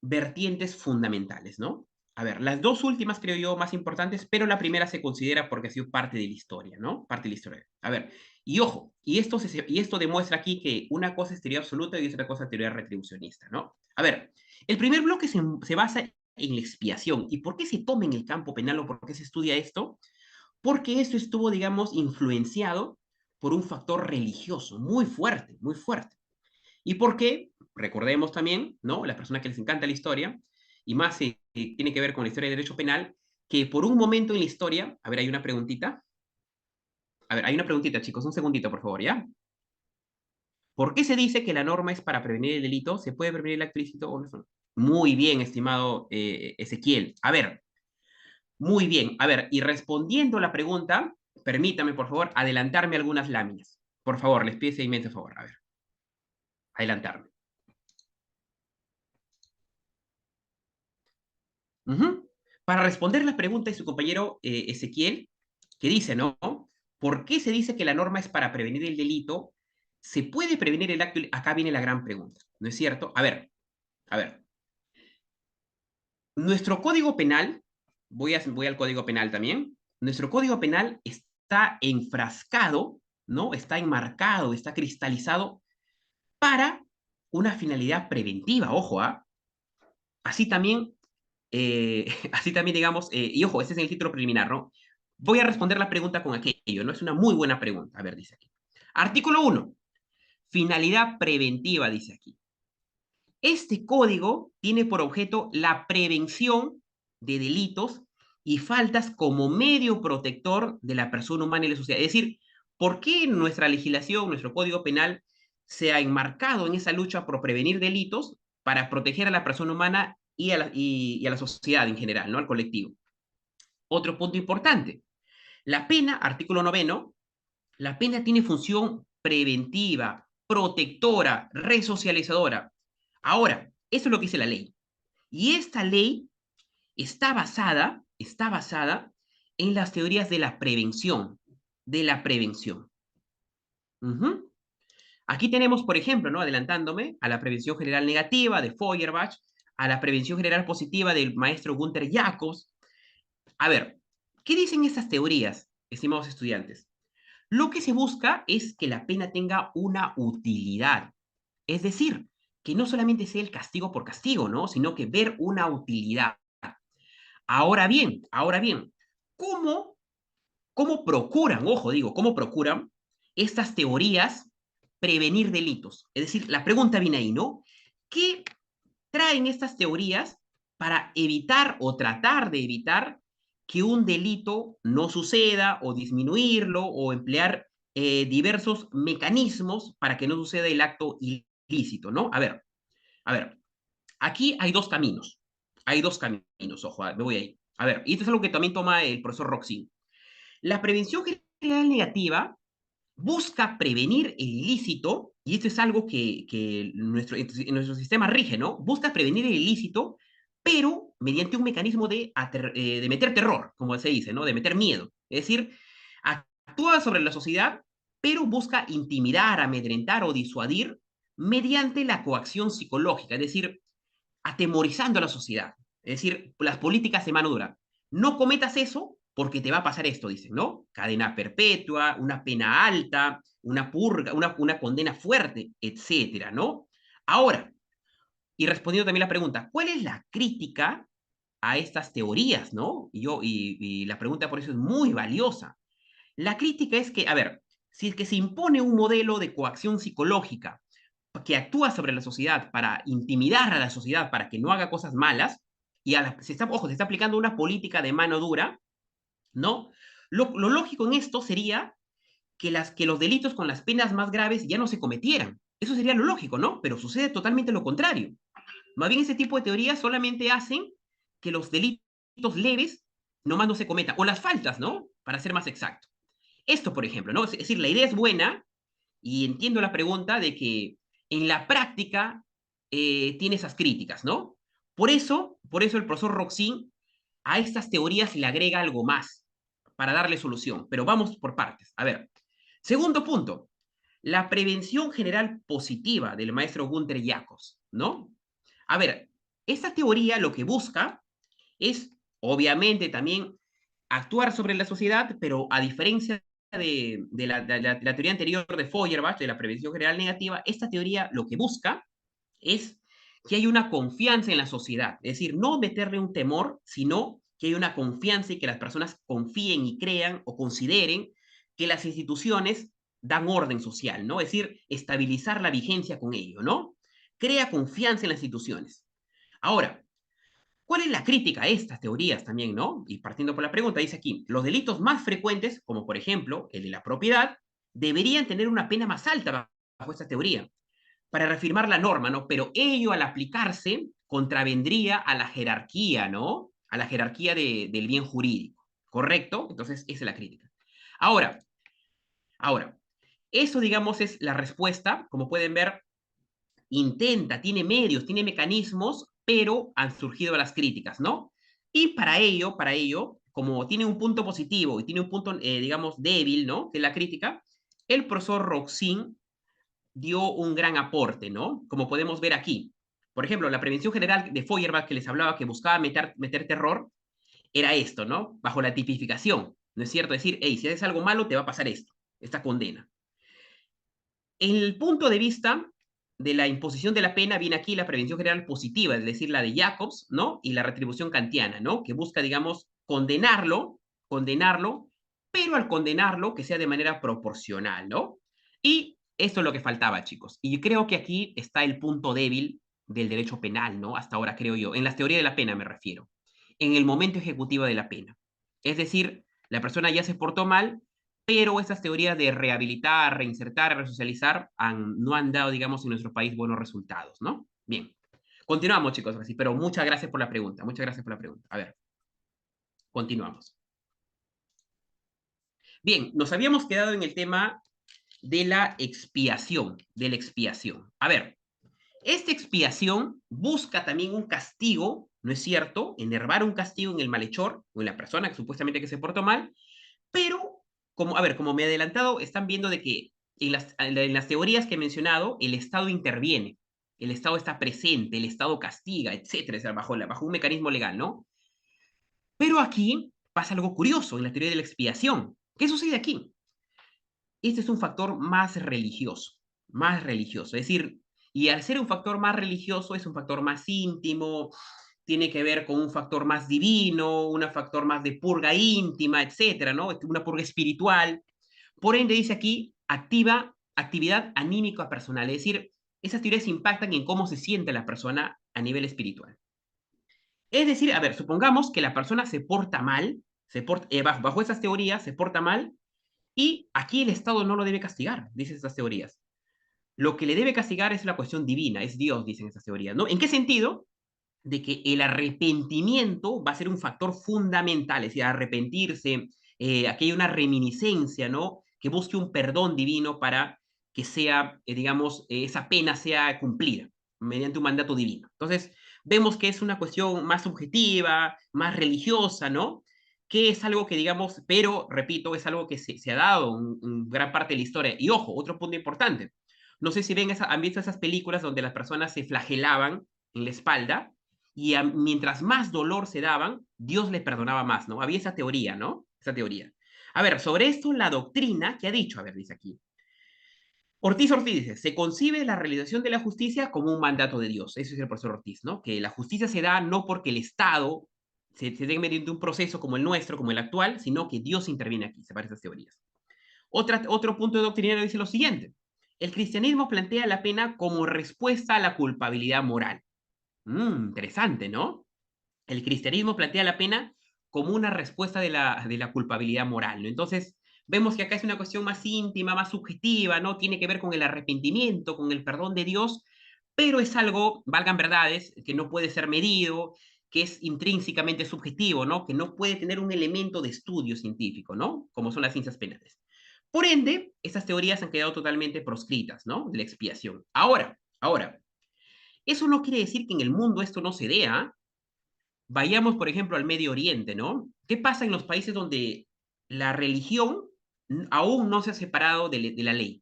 vertientes fundamentales, ¿no? A ver, las 2 últimas creo yo más importantes, pero la primera se considera porque ha sido parte de la historia, ¿no? Parte de la historia. A ver, y ojo, y esto demuestra aquí que una cosa es teoría absoluta y otra cosa es teoría retribucionista, ¿no? A ver, el primer bloque se basa en la expiación. ¿Y por qué se toma en el campo penal o por qué se estudia esto? Porque esto estuvo, digamos, influenciado por un factor religioso muy fuerte, muy fuerte. ¿Y por qué? Recordemos también, ¿no? Las personas que les encanta la historia, y más si tiene que ver con la historia del derecho penal, que por un momento en la historia, a ver, hay una preguntita. A ver, hay una preguntita, chicos, un segundito, por favor, ¿ya? ¿Por qué se dice que la norma es para prevenir el delito? ¿Se puede prevenir el acto ilícito o no? Muy bien, estimado Ezequiel. A ver, muy bien. A ver, y respondiendo a la pregunta, permítame, por favor, adelantarme algunas láminas. Por favor, les pido ese inmenso favor. A ver, adelantarme. Ujú. Para responder la pregunta de su compañero Ezequiel, que dice, ¿no? ¿Por qué se dice que la norma es para prevenir el delito? ¿Se puede prevenir el acto? Acá viene la gran pregunta, ¿no es cierto? A ver. Nuestro código penal, voy al código penal también, nuestro código penal está enfrascado, ¿no? Está enmarcado, está cristalizado para una finalidad preventiva, ojo, ¿ah? Así también así también, digamos, y ojo, ese es el título preliminar, ¿no? Voy a responder la pregunta con aquello, ¿no? Es una muy buena pregunta. A ver, dice aquí. Artículo 1. Finalidad preventiva, dice aquí. Este código tiene por objeto la prevención de delitos y faltas como medio protector de la persona humana y la sociedad. Es decir, ¿por qué nuestra legislación, nuestro código penal, se ha enmarcado en esa lucha por prevenir delitos? para proteger a la persona humana y a la sociedad en general, ¿no? Al colectivo. Otro punto importante, la pena, artículo noveno, la pena tiene función preventiva, protectora, resocializadora. Ahora, eso es lo que dice la ley. Y esta ley está basada en las teorías de la prevención, de la prevención. Ujú. Aquí tenemos, por ejemplo, ¿no? Adelantándome a la prevención general negativa de Feuerbach, a la prevención general positiva del maestro Gunther Jacobs. A ver, ¿qué dicen estas teorías, estimados estudiantes? Lo que se busca es que la pena tenga una utilidad, es decir, que no solamente sea el castigo por castigo, ¿no? Sino que ver una utilidad. Ahora bien, ¿cómo, cómo procuran, ojo, digo, cómo procuran estas teorías prevenir delitos? Es decir, la pregunta viene ahí, ¿no? ¿Qué traen estas teorías para evitar o tratar de evitar que un delito no suceda o disminuirlo o emplear diversos mecanismos para que no suceda el acto ilícito, ¿no? A ver, aquí hay dos caminos. Hay dos caminos, ojo, me voy ahí. A ver, y esto es algo que también toma el profesor Roxin. La prevención general negativa busca prevenir el ilícito, y esto es algo que en nuestro sistema rige, ¿no? Busca prevenir el ilícito, pero mediante un mecanismo de meter terror, como se dice, ¿no? De meter miedo. Es decir, actúa sobre la sociedad, pero busca intimidar, amedrentar o disuadir mediante la coacción psicológica, es decir, atemorizando a la sociedad. Es decir, las políticas de mano dura. No cometas eso porque te va a pasar esto, dicen, ¿no? Cadena perpetua, una pena alta, una purga, una condena fuerte, etcétera, ¿no? Ahora, y respondiendo también la pregunta, ¿cuál es la crítica a estas teorías, ¿no? Y la pregunta por eso es muy valiosa. La crítica es que, a ver, si es que se impone un modelo de coacción psicológica que actúa sobre la sociedad para intimidar a la sociedad para que no haga cosas malas, y ojo, se está aplicando una política de mano dura, ¿no? Lo lógico en esto sería que los delitos con las penas más graves ya no se cometieran. Eso sería lo lógico, ¿no? Pero sucede totalmente lo contrario. Más bien ese tipo de teorías solamente hacen que los delitos leves nomás no se cometan, o las faltas, ¿no? Para ser más exacto. Esto, por ejemplo, ¿no? Es decir, la idea es buena, y entiendo la pregunta de que en la práctica tiene esas críticas, ¿no? Por eso el profesor Roxin a estas teorías le agrega algo más para darle solución. Pero vamos por partes. A ver, segundo punto, la prevención general positiva del maestro Gunther Jacobs, ¿no? A ver, esta teoría lo que busca es, obviamente, también actuar sobre la sociedad, pero a diferencia de la teoría anterior de Feuerbach, de la prevención general negativa, esta teoría lo que busca es que hay una confianza en la sociedad, es decir, no meterle un temor, sino que hay una confianza y que las personas confíen y crean o consideren que las instituciones dan orden social, ¿no? Es decir, estabilizar la vigencia con ello, ¿no? Crea confianza en las instituciones. Ahora, ¿cuál es la crítica a estas teorías también, no? Y partiendo por la pregunta, dice aquí, los delitos más frecuentes, como por ejemplo el de la propiedad, deberían tener una pena más alta bajo esta teoría, para reafirmar la norma, ¿no? Pero ello al aplicarse contravendría a la jerarquía, ¿no? A la jerarquía del bien jurídico, ¿correcto? Entonces, esa es la crítica. Ahora, ahora, eso, digamos, es la respuesta, como pueden ver, intenta, tiene medios, tiene mecanismos, pero han surgido las críticas, ¿no? Y para ello, como tiene un punto positivo y tiene un punto, digamos, débil, ¿no? Que es la crítica, el profesor Roxin dio un gran aporte, ¿no? Como podemos ver aquí. Por ejemplo, la prevención general de Feuerbach que les hablaba que buscaba meter terror, era esto, ¿no? Bajo la tipificación, ¿no es cierto? Decir, hey, si haces algo malo, te va a pasar esto, esta condena. En el punto de vista de la imposición de la pena viene aquí la prevención general positiva, es decir, la de Jacobs, ¿no? Y la retribución kantiana, ¿no? Que busca, digamos, condenarlo, pero al condenarlo que sea de manera proporcional, ¿no? Y esto es lo que faltaba, chicos. Y creo que aquí está el punto débil del derecho penal, ¿no? Hasta ahora creo yo. En la teoría de la pena me refiero. En el momento ejecutivo de la pena. Es decir, la persona ya se portó mal, pero estas teorías de rehabilitar, reinsertar, resocializar no han dado, digamos, en nuestro país buenos resultados, ¿no? Bien. Continuamos, chicos, así, pero muchas gracias por la pregunta, muchas gracias por la pregunta. A ver, continuamos. Bien, nos habíamos quedado en el tema de la expiación, de la expiación. A ver, esta expiación busca también un castigo, ¿no es cierto? Enervar un castigo en el malhechor o en la persona que supuestamente que se portó mal, pero, como, a ver, como me he adelantado, están viendo de que en las teorías que he mencionado, el Estado interviene, el Estado está presente, el Estado castiga, etcétera, o sea, bajo un mecanismo legal, ¿no? Pero aquí pasa algo curioso en la teoría de la expiación. ¿Qué sucede aquí? Este es un factor más religioso, más religioso. Es decir, y al ser un factor más religioso, es un factor más íntimo, tiene que ver con un factor más divino, un factor más de purga íntima, etcétera, ¿no? Una purga espiritual. Por ende, dice aquí, actividad anímica personal. Es decir, esas teorías impactan en cómo se siente la persona a nivel espiritual. Es decir, a ver, supongamos que la persona se porta mal, bajo esas teorías se porta mal, y aquí el Estado no lo debe castigar, dicen estas teorías. Lo que le debe castigar es la cuestión divina, es Dios, dicen estas teorías, ¿no? ¿En qué sentido? De que el arrepentimiento va a ser un factor fundamental, es decir, arrepentirse, aquí hay una reminiscencia, ¿no? Que busque un perdón divino para que sea, digamos, esa pena sea cumplida mediante un mandato divino. Entonces, vemos que es una cuestión más subjetiva, más religiosa, ¿no? Que es algo que, digamos, pero, repito, es algo que se ha dado en gran parte de la historia. Y ojo, otro punto importante. No sé si han visto esas películas donde las personas se flagelaban en la espalda y mientras más dolor se daban, Dios les perdonaba más, ¿no? Había esa teoría, ¿no? Esa teoría. A ver, sobre esto la doctrina, ¿qué ha dicho? A ver, dice aquí. Ortiz dice, se concibe la realización de la justicia como un mandato de Dios. Eso es el profesor Ortiz, ¿no? Que la justicia se da no porque el Estado se dé mediante un proceso como el nuestro, como el actual, sino que Dios interviene aquí, se parecen esas teorías. Otro punto de doctrina dice lo siguiente. El cristianismo plantea la pena como respuesta a la culpabilidad moral. Interesante, ¿no? El cristianismo plantea la pena como una respuesta de la culpabilidad moral, ¿no? Entonces, vemos que acá es una cuestión más íntima, más subjetiva, ¿no? Tiene que ver con el arrepentimiento, con el perdón de Dios, pero es algo, valgan verdades, que no puede ser medido, que es intrínsecamente subjetivo, ¿no? Que no puede tener un elemento de estudio científico, ¿no? Como son las ciencias penales. Por ende, estas teorías han quedado totalmente proscritas, ¿no? De la expiación. Ahora, eso no quiere decir que en el mundo esto no se dé, ¿ah? Vayamos, por ejemplo, al Medio Oriente, ¿no? ¿Qué pasa en los países donde la religión aún no se ha separado de la ley?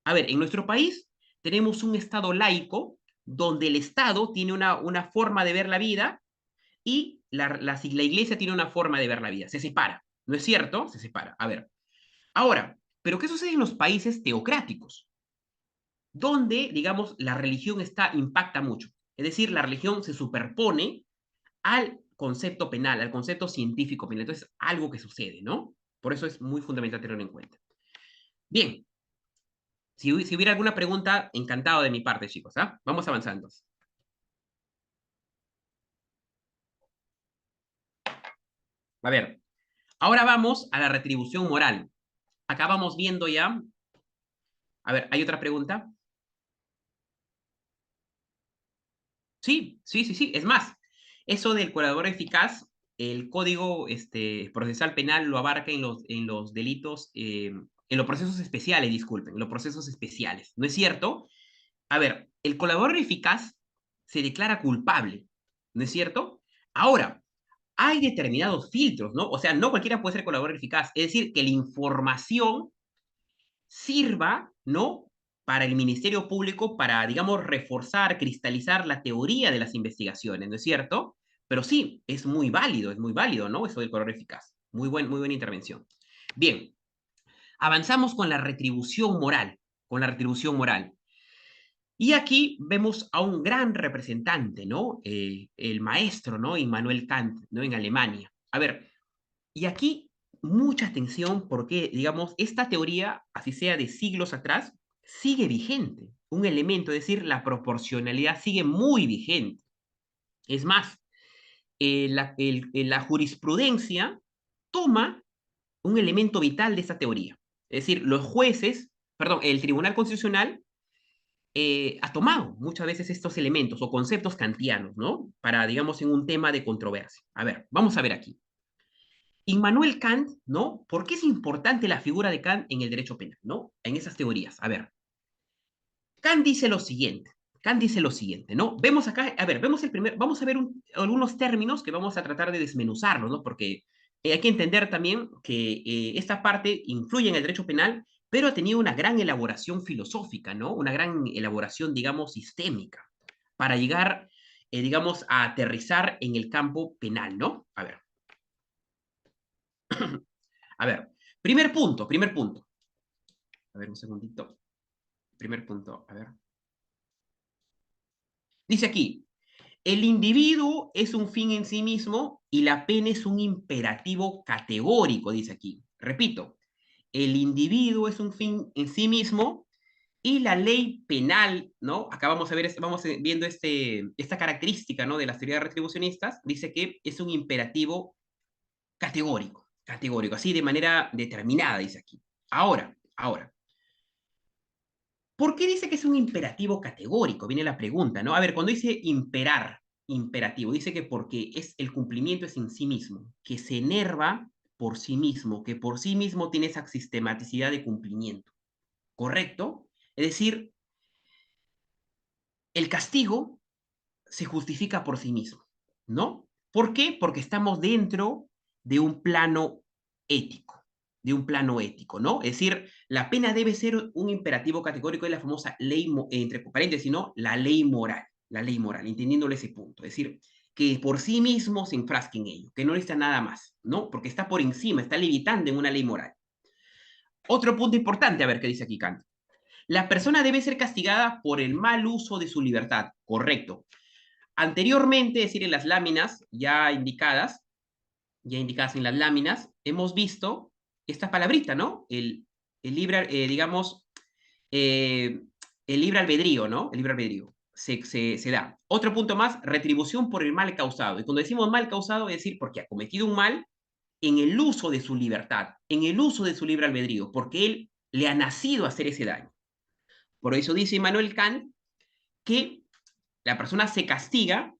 A ver, en nuestro país tenemos un Estado laico donde el Estado tiene una forma de ver la vida y la iglesia tiene una forma de ver la vida. Se separa, ¿no es cierto? Se separa. A ver, ahora, ¿pero qué sucede en los países teocráticos? Donde, digamos, la religión impacta mucho. Es decir, la religión se superpone al concepto penal, al concepto científico penal. Entonces, algo que sucede, ¿no? Por eso es muy fundamental tenerlo en cuenta. Bien, si hubiera alguna pregunta, encantado de mi parte, chicos, ¿ah? Vamos avanzando. A ver, ahora vamos a la retribución moral. Acá vamos viendo ya. A ver, ¿hay otra pregunta? Sí, sí, sí, sí. Es más, eso del colaborador eficaz, el código procesal penal lo abarca en los delitos, en los procesos especiales, disculpen, en los procesos especiales. ¿No es cierto? A ver, el colaborador eficaz se declara culpable, ¿no es cierto? Ahora, hay determinados filtros, ¿no? O sea, no cualquiera puede ser colaborador eficaz. Es decir, que la información sirva, ¿no? Para el Ministerio Público, para, digamos, reforzar, cristalizar la teoría de las investigaciones, ¿no es cierto? Pero sí, es muy válido, ¿no? Eso del colaborador eficaz. Muy buena intervención. Bien, avanzamos con la retribución moral, con la retribución moral. Y aquí vemos a un gran representante, ¿no? El maestro, ¿no? Immanuel Kant, ¿no? En Alemania. A ver, y aquí mucha atención porque, digamos, esta teoría, así sea de siglos atrás, sigue vigente. Un elemento, es decir, la proporcionalidad sigue muy vigente. Es más, la jurisprudencia toma un elemento vital de esta teoría. Es decir, los jueces, perdón, el Tribunal Constitucional ha tomado muchas veces estos elementos o conceptos kantianos, ¿no? Para, digamos, en un tema de controversia. A ver, vamos a ver aquí. Immanuel Kant, ¿no? ¿Por qué es importante la figura de Kant en el derecho penal, ¿no? En esas teorías. A ver, Kant dice lo siguiente. Kant dice lo siguiente, ¿no? Vemos acá, a ver, vemos el primer, vamos a ver algunos términos que vamos a tratar de desmenuzarlos, ¿no? Porque hay que entender también que esta parte influye en el derecho penal, pero ha tenido una gran elaboración filosófica, ¿no? Una gran elaboración, digamos, sistémica, para llegar, digamos, a aterrizar en el campo penal, ¿no? A ver, primer punto, primer punto. A ver, un segundito. Primer punto, a ver. Dice aquí, el individuo es un fin en sí mismo y la pena es un imperativo categórico, dice aquí. Repito, el individuo es un fin en sí mismo y la ley penal, ¿no? Acá vamos a ver, vamos viendo esta característica, ¿no? De las teorías retribucionistas, dice que es un imperativo categórico, categórico, así de manera determinada, dice aquí. Ahora, ¿por qué dice que es un imperativo categórico? Viene la pregunta, ¿no? A ver, cuando dice imperar, imperativo, dice que porque es el cumplimiento es en sí mismo, que se enerva por sí mismo, que por sí mismo tiene esa sistematicidad de cumplimiento, ¿correcto? Es decir, el castigo se justifica por sí mismo, ¿no? ¿Por qué? Porque estamos dentro de un plano ético, de un plano ético, ¿no? Es decir, la pena debe ser un imperativo categórico de la famosa ley, entre paréntesis, ¿no? La ley moral, entendiéndole ese punto. Es decir, que por sí mismo se enfrasque en ello, que no necesita nada más, ¿no? Porque está por encima, está levitando en una ley moral. Otro punto importante, a ver qué dice aquí Kant. La persona debe ser castigada por el mal uso de su libertad, correcto. Anteriormente, es decir, en las láminas ya indicadas en las láminas, hemos visto esta palabrita, ¿no? El libre, digamos, eh, el libre albedrío, ¿no? El libre albedrío se da. Otro punto más, retribución por el mal causado. Y cuando decimos mal causado, es decir, porque ha cometido un mal en el uso de su libertad, en el uso de su libre albedrío, porque él le ha nacido a hacer ese daño. Por eso dice Immanuel Kant que la persona se castiga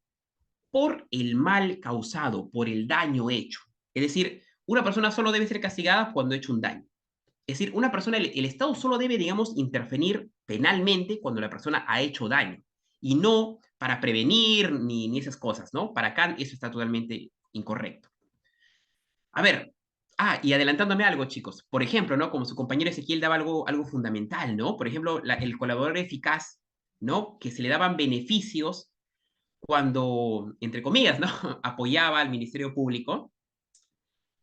por el mal causado, por el daño hecho. Es decir, una persona solo debe ser castigada cuando ha hecho un daño. Es decir, una persona, el Estado solo debe, digamos, intervenir penalmente cuando la persona ha hecho daño y no para prevenir ni esas cosas, ¿no? Para Kant eso está totalmente incorrecto. A ver, y adelantándome algo, chicos, por ejemplo, ¿no? Como su compañero Ezequiel daba algo fundamental, ¿no? Por ejemplo, el colaborador eficaz, ¿no? Que se le daban beneficios cuando, entre comillas, ¿no? apoyaba al Ministerio Público.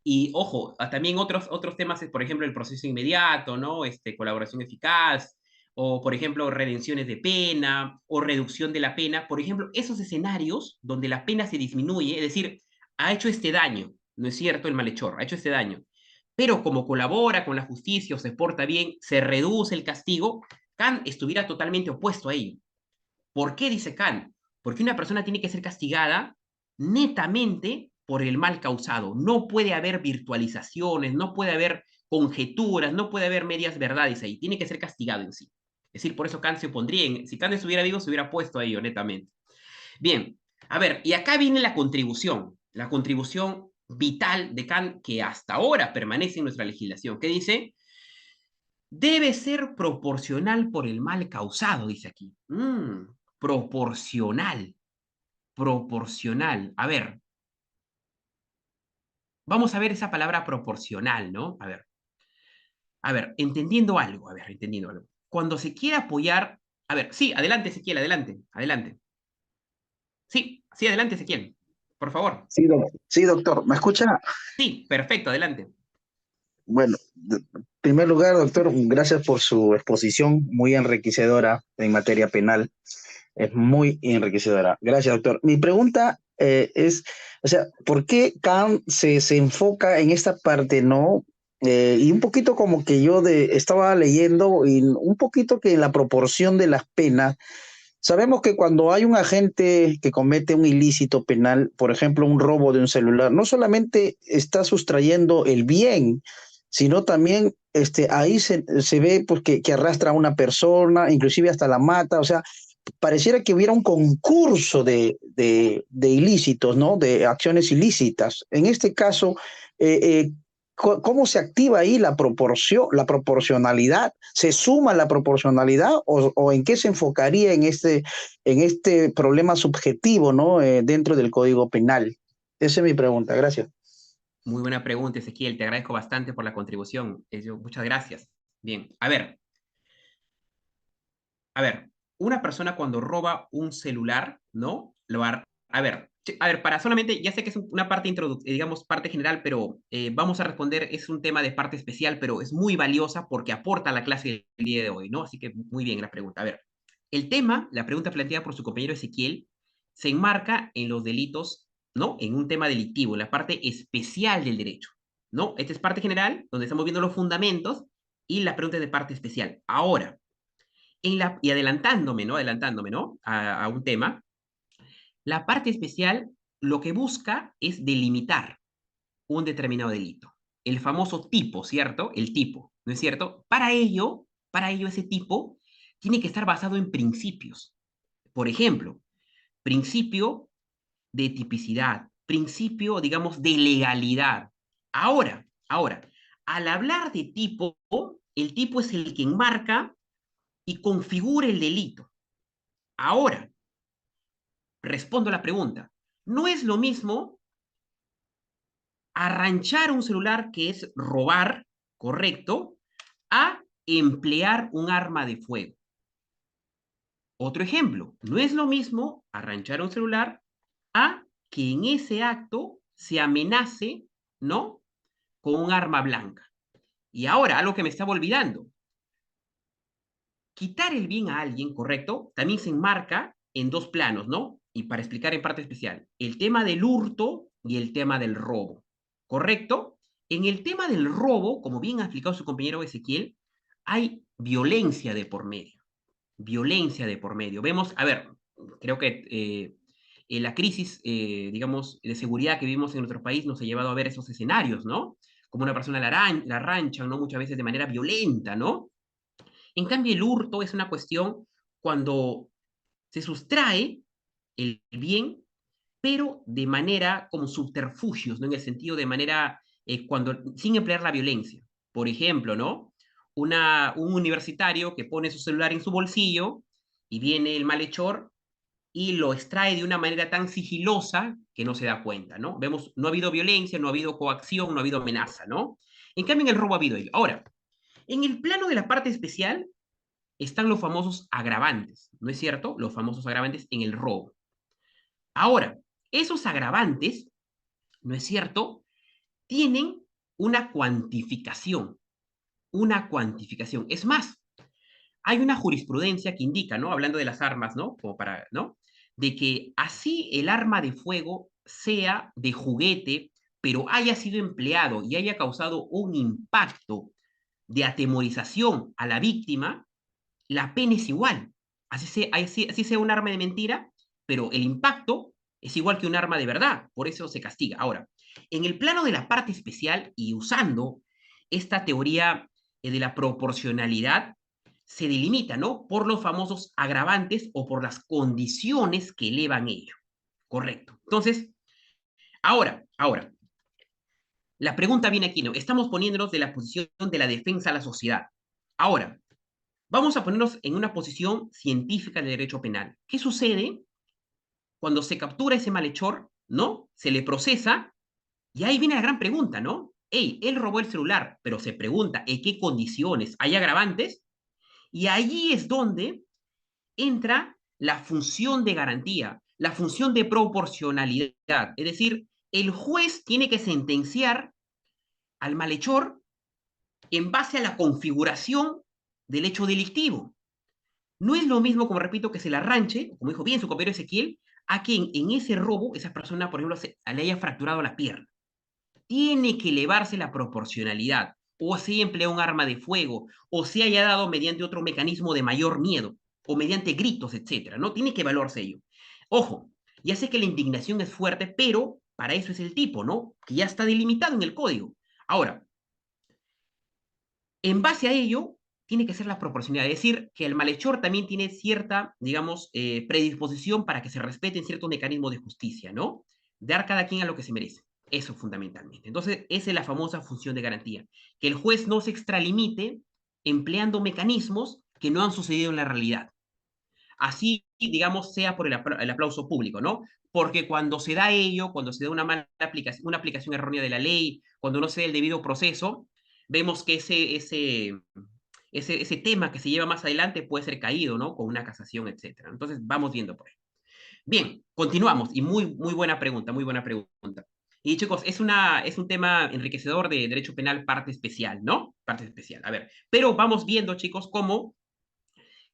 Y ojo, también otros temas, por ejemplo, el proceso inmediato, ¿no? Colaboración eficaz, o por ejemplo, redenciones de pena, o reducción de la pena. Por ejemplo, esos escenarios donde la pena se disminuye, es decir, ha hecho este daño, ¿no es cierto? El malhechor ha hecho este daño. Pero como colabora con la justicia o se porta bien, se reduce el castigo, Kant estuviera totalmente opuesto a ello. ¿Por qué dice Kant? Porque una persona tiene que ser castigada netamente por el mal causado. No puede haber virtualizaciones, no puede haber conjeturas, no puede haber medias verdades ahí. Tiene que ser castigado en sí. Es decir, por eso Kant se opondría, si Kant estuviera vivo, se hubiera puesto a ello netamente. Bien, a ver, y acá viene la contribución vital de Kant que hasta ahora permanece en nuestra legislación, que dice, debe ser proporcional por el mal causado, dice aquí. Proporcional, proporcional. Vamos a ver esa palabra proporcional, ¿no? Entendiendo algo. Cuando se quiere apoyar, sí, adelante, Ezequiel, adelante, adelante. Sí, sí, adelante, Ezequiel, por favor. Sí, doctor. ¿Me escucha? Sí, perfecto, adelante. Bueno, en primer lugar, doctor, gracias por su exposición muy enriquecedora en materia penal. Es muy enriquecedora. Gracias, doctor. Mi pregunta es, o sea, ¿por qué Kant se enfoca en esta parte, no? Y un poquito como que estaba leyendo y un poquito que en la proporción de las penas. Sabemos que cuando hay un agente que comete un ilícito penal, por ejemplo, un robo de un celular, no solamente está sustrayendo el bien, sino también ahí se ve pues, que arrastra a una persona, inclusive hasta la mata, o sea, pareciera que hubiera un concurso de ilícitos, ¿no? De acciones ilícitas. En este caso, eh, eh, ¿cómo se activa ahí la proporción, la proporcionalidad? ¿Se suma la proporcionalidad o en qué se enfocaría en este problema subjetivo, ¿no? Dentro del Código Penal. Esa es mi pregunta. Gracias. Muy buena pregunta, Ezequiel. Te agradezco bastante por la contribución. Muchas gracias. Bien, a ver, una persona cuando roba un celular, ¿no? A ver, para solamente, ya sé que es una parte digamos, parte general, pero vamos a responder, es un tema de parte especial, pero es muy valiosa porque aporta a la clase del día de hoy, ¿no? Así que muy bien la pregunta. A ver, el tema, la pregunta planteada por su compañero Ezequiel, se enmarca en los delitos, ¿no? En un tema delictivo, en la parte especial del derecho, ¿no? Esta es parte general, donde estamos viendo los fundamentos, y la pregunta es de parte especial. Ahora, y adelantándome, ¿no? Adelantándome, ¿no? A un tema, la parte especial lo que busca es delimitar un determinado delito. El famoso tipo, ¿cierto? El tipo, ¿no es cierto? Para ello ese tipo tiene que estar basado en principios. Por ejemplo, principio de tipicidad, principio, digamos, de legalidad. Ahora, al hablar de tipo, el tipo es el que enmarca y configura el delito. Ahora, respondo a la pregunta. No es lo mismo arranchar un celular, que es robar, correcto, a emplear un arma de fuego. Otro ejemplo, no es lo mismo arranchar un celular a que en ese acto se amenace, ¿no? Con un arma blanca. Y ahora, algo que me estaba olvidando, quitar el bien a alguien, correcto, también se enmarca en dos planos, ¿no? Y para explicar en parte especial, el tema del hurto y el tema del robo, ¿correcto? En el tema del robo, como bien ha explicado su compañero Ezequiel, hay violencia de por medio. Violencia de por medio. Vemos, a ver, creo que la crisis, digamos, de seguridad que vivimos en nuestro país nos ha llevado a ver esos escenarios, ¿no? Como una persona la arranchan, ¿no? Muchas veces de manera violenta, ¿no? En cambio, el hurto es una cuestión cuando se sustrae el bien, pero de manera como subterfugios, ¿no? En el sentido de manera, sin emplear la violencia. Por ejemplo, ¿no? Un universitario que pone su celular en su bolsillo y viene el malhechor y lo extrae de una manera tan sigilosa que no se da cuenta, ¿no? Vemos, no ha habido violencia, no ha habido coacción, no ha habido amenaza, ¿no? En cambio, en el robo ha habido ello. Ahora, en el plano de la parte especial, están los famosos agravantes, ¿no es cierto? Los famosos agravantes en el robo. Ahora, esos agravantes, ¿no es cierto? Tienen una cuantificación, una cuantificación. Es más, hay una jurisprudencia que indica, ¿no? Hablando de las armas, ¿no? Como para, ¿no? De que así el arma de fuego sea de juguete, pero haya sido empleado y haya causado un impacto de atemorización a la víctima, la pena es igual. Así sea un arma de mentira, pero el impacto es igual que un arma de verdad, por eso se castiga. Ahora, en el plano de la parte especial y usando esta teoría de la proporcionalidad, se delimita, ¿no? Por los famosos agravantes o por las condiciones que elevan ello. Correcto. Entonces, ahora, la pregunta viene aquí, ¿no? Estamos poniéndonos de la posición de la defensa a la sociedad. Ahora, vamos a ponernos en una posición científica de derecho penal. ¿Qué sucede cuando se captura ese malhechor, ¿no? Se le procesa y ahí viene la gran pregunta, ¿no? Hey, él robó el celular, pero se pregunta, ¿en qué condiciones? ¿Hay agravantes? Y allí es donde entra la función de garantía, la función de proporcionalidad. Es decir, el juez tiene que sentenciar al malhechor en base a la configuración del hecho delictivo. No es lo mismo, como repito, que se la arranche, como dijo bien su compañero Ezequiel, a quien en ese robo esa persona, por ejemplo, le haya fracturado la pierna. Tiene que elevarse la proporcionalidad, o se emplea un arma de fuego, o se haya dado mediante otro mecanismo de mayor miedo, o mediante gritos, etcétera, ¿no? Tiene que evaluarse ello. Ojo, ya sé que la indignación es fuerte, pero para eso es el tipo, ¿no? Que ya está delimitado en el código. Ahora, En base a ello, tiene que ser la proporcionalidad, es decir, que el malhechor también tiene cierta, digamos, predisposición para que se respeten ciertos mecanismos de justicia, ¿no? Dar cada quien a lo que se merece. Eso fundamentalmente. Entonces, esa es la famosa función de garantía. Que el juez no se extralimite empleando mecanismos que no han sucedido en la realidad. Así, digamos, sea por el aplauso público, ¿no? Porque cuando se da ello, cuando se da una mala aplicación, una aplicación errónea de la ley, cuando no se da el debido proceso, vemos que ese tema que se lleva más adelante puede ser caído, ¿no? Con una casación, etcétera. Entonces, vamos viendo por ahí. Bien, continuamos. Y muy buena pregunta, muy buena pregunta. Y chicos, es un tema enriquecedor de derecho penal parte especial, ¿no? Parte especial. A ver, pero vamos viendo, chicos, cómo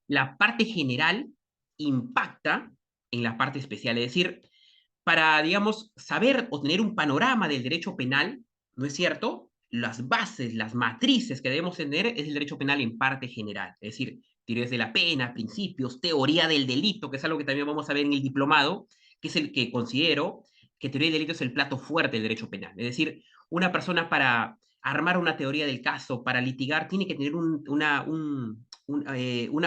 la parte general impacta en la parte especial. Es decir, para, digamos, saber o tener un panorama del derecho penal, ¿no es cierto? Las bases, las matrices que debemos tener es el derecho penal en parte general. Es decir, teorías de la pena, principios, teoría del delito, que es algo que también vamos a ver en el diplomado, que es el que considero que teoría del delito es el plato fuerte del derecho penal. Es decir, una persona para armar una teoría del caso, para litigar, tiene que tener una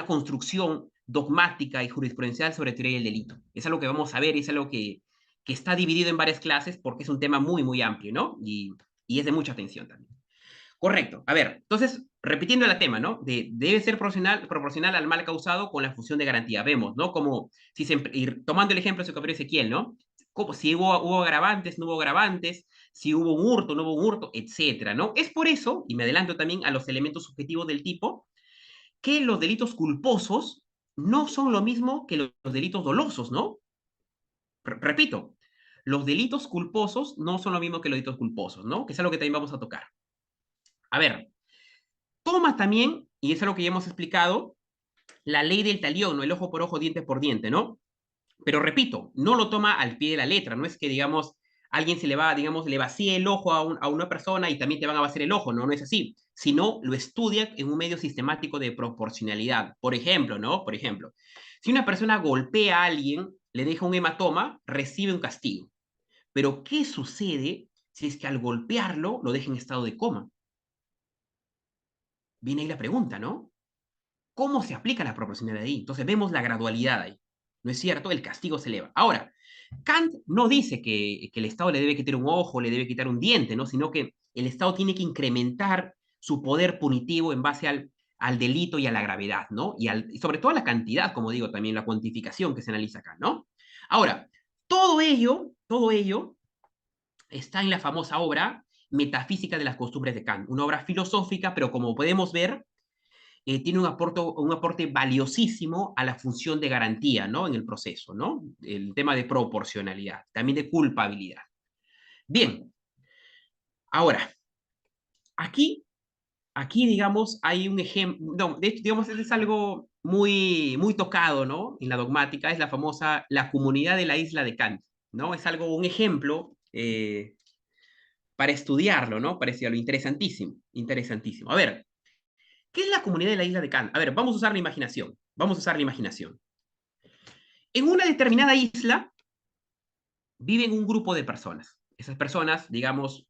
construcción dogmática y jurisprudencial sobre teoría del delito. Es algo que vamos a ver, es algo que está dividido en varias clases porque es un tema muy amplio, ¿no? Y es de mucha atención también. Correcto. A ver, entonces, repitiendo el tema, ¿no? Debe ser proporcional al mal causado con la función de garantía. Vemos, ¿no? Como, si se, y tomando el ejemplo de su compañero Ezequiel, ¿no? Como, si hubo agravantes, no hubo agravantes, si hubo un hurto, no hubo un hurto, etcétera, ¿no? Es por eso, y me adelanto también a los elementos subjetivos del tipo, que los delitos culposos no son lo mismo que los delitos dolosos, ¿no? Repito, los delitos culposos no son lo mismo que los delitos culposos, ¿no? Que es algo que también vamos a tocar. A ver, toma también, y es algo que ya hemos explicado, la ley del talión, ¿no? El ojo por ojo, diente por diente, ¿no? Pero repito, no lo toma al pie de la letra, no es que, digamos, alguien se le va, digamos, le vacíe el ojo a una persona y también te van a vaciar el ojo, no, no es así, sino lo estudia en un medio sistemático de proporcionalidad. Por ejemplo, ¿no? Por ejemplo, si una persona golpea a alguien, le deja un hematoma, recibe un castigo. Pero, ¿qué sucede si es que al golpearlo lo deja en estado de coma? Viene ahí la pregunta, ¿no? ¿Cómo se aplica la proporcionalidad ahí? Entonces vemos la gradualidad ahí. ¿No es cierto? El castigo se eleva. Ahora, Kant no dice que el Estado le debe quitar un ojo, le debe quitar un diente, ¿no? Sino que el Estado tiene que incrementar su poder punitivo en base al delito y a la gravedad, ¿no? Y sobre todo a la cantidad, como digo, también la cuantificación que se analiza acá, ¿no? Ahora, todo ello está en la famosa obra Metafísica de las costumbres de Kant, una obra filosófica, pero como podemos ver, tiene un aporte valiosísimo a la función de garantía, ¿no? En el proceso, ¿no? El tema de proporcionalidad, también de culpabilidad. Bien, ahora, aquí digamos, hay un ejemplo, no, de hecho, digamos, es algo muy tocado, ¿no? En la dogmática, es la famosa, la comunidad de la isla de Kant, ¿no? Es algo, un ejemplo para estudiarlo, ¿no? Para estudiarlo, interesantísimo, interesantísimo. A ver, ¿qué es la comunidad de la isla de Kant? A ver, vamos a usar la imaginación. Vamos a usar la imaginación. En una determinada isla viven un grupo de personas. Esas personas, digamos,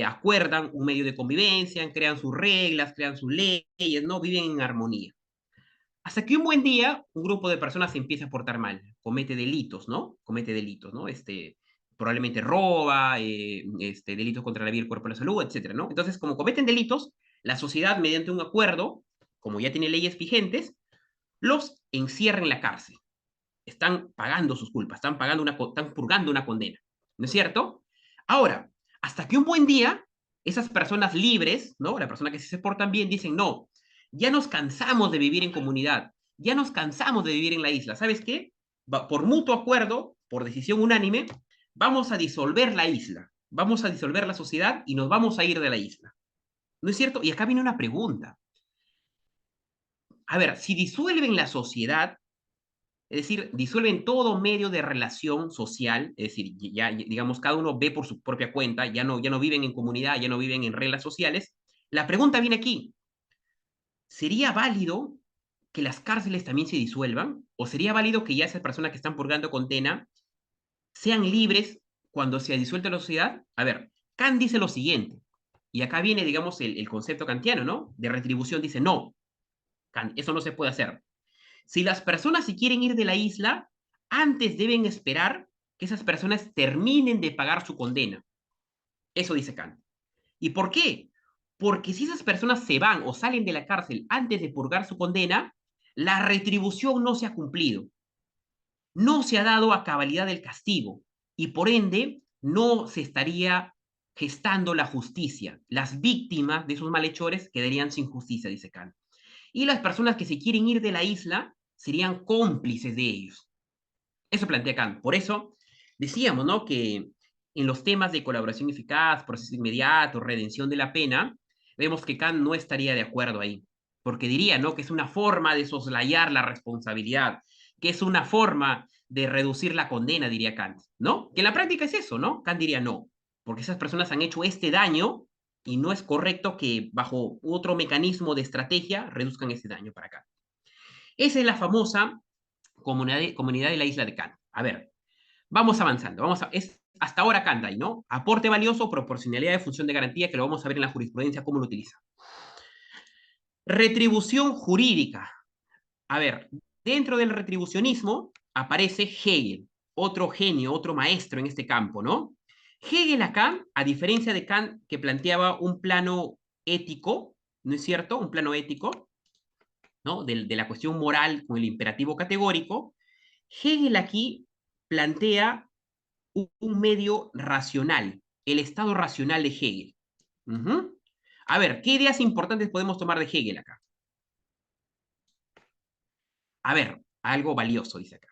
acuerdan un medio de convivencia, crean sus reglas, crean sus leyes, ¿no? Viven en armonía. Hasta que un buen día, un grupo de personas se empieza a portar mal, comete delitos, ¿no? Comete delitos, ¿no? Probablemente roba, delitos contra la vida, el cuerpo y la salud, etcétera, ¿no? Entonces, como cometen delitos, la sociedad, mediante un acuerdo, como ya tiene leyes vigentes, los encierra en la cárcel. Están pagando sus culpas, están purgando una condena, ¿no es cierto? Ahora, hasta que un buen día, esas personas libres, ¿no? La persona que se portan bien, dicen, no, ya nos cansamos de vivir en comunidad, ya nos cansamos de vivir en la isla, ¿sabes qué? Por mutuo acuerdo, por decisión unánime, vamos a disolver la isla, vamos a disolver la sociedad y nos vamos a ir de la isla. ¿No es cierto? Y acá viene una pregunta. A ver, si disuelven la sociedad, es decir, disuelven todo medio de relación social, es decir, ya, digamos, cada uno ve por su propia cuenta, ya no viven en comunidad, ya no viven en reglas sociales. La pregunta viene aquí, ¿sería válido que las cárceles también se disuelvan? ¿O sería válido que ya esas personas que están purgando condena sean libres cuando se ha disuelto la sociedad? A ver, Kant dice lo siguiente, Y acá viene, digamos, el concepto kantiano, ¿no? De retribución. Dice, no, Kant, eso no se puede hacer. Si las personas se quieren ir de la isla, antes deben esperar que esas personas terminen de pagar su condena. Eso dice Kant. ¿Y por qué? Porque si esas personas se van o salen de la cárcel antes de purgar su condena, la retribución no se ha cumplido. No se ha dado a cabalidad el castigo y por ende no se estaría gestando la justicia. Las víctimas de esos malhechores quedarían sin justicia, dice Kant. Y las personas que se quieren ir de la isla serían cómplices de ellos. Eso plantea Kant. Por eso decíamos, ¿no? Que en los temas de colaboración eficaz, proceso inmediato, redención de la pena, vemos que Kant no estaría de acuerdo ahí, porque diría, ¿no? Que es una forma de soslayar la responsabilidad, que es una forma de reducir la condena, diría Kant, ¿no? Que en la práctica es eso, ¿no? Kant diría no, porque esas personas han hecho este daño y no es correcto que bajo otro mecanismo de estrategia reduzcan ese daño para Kant. Esa es la famosa comunidad de la isla de Kant. A ver, vamos avanzando. Es hasta ahora Kant ahí, ¿no? Aporte valioso, proporcionalidad de función de garantía, que lo vamos a ver en la jurisprudencia, cómo lo utiliza. Retribución jurídica. A ver, dentro del retribucionismo aparece Hegel, otro genio, otro maestro en este campo, ¿no? Hegel acá, a diferencia de Kant, que planteaba un plano ético, ¿no es cierto? Un plano ético, ¿no? De la cuestión moral con el imperativo categórico. Hegel aquí plantea un medio racional, el estado racional de Hegel. A ver, ¿qué ideas importantes podemos tomar de Hegel acá? A ver, algo valioso, dice acá.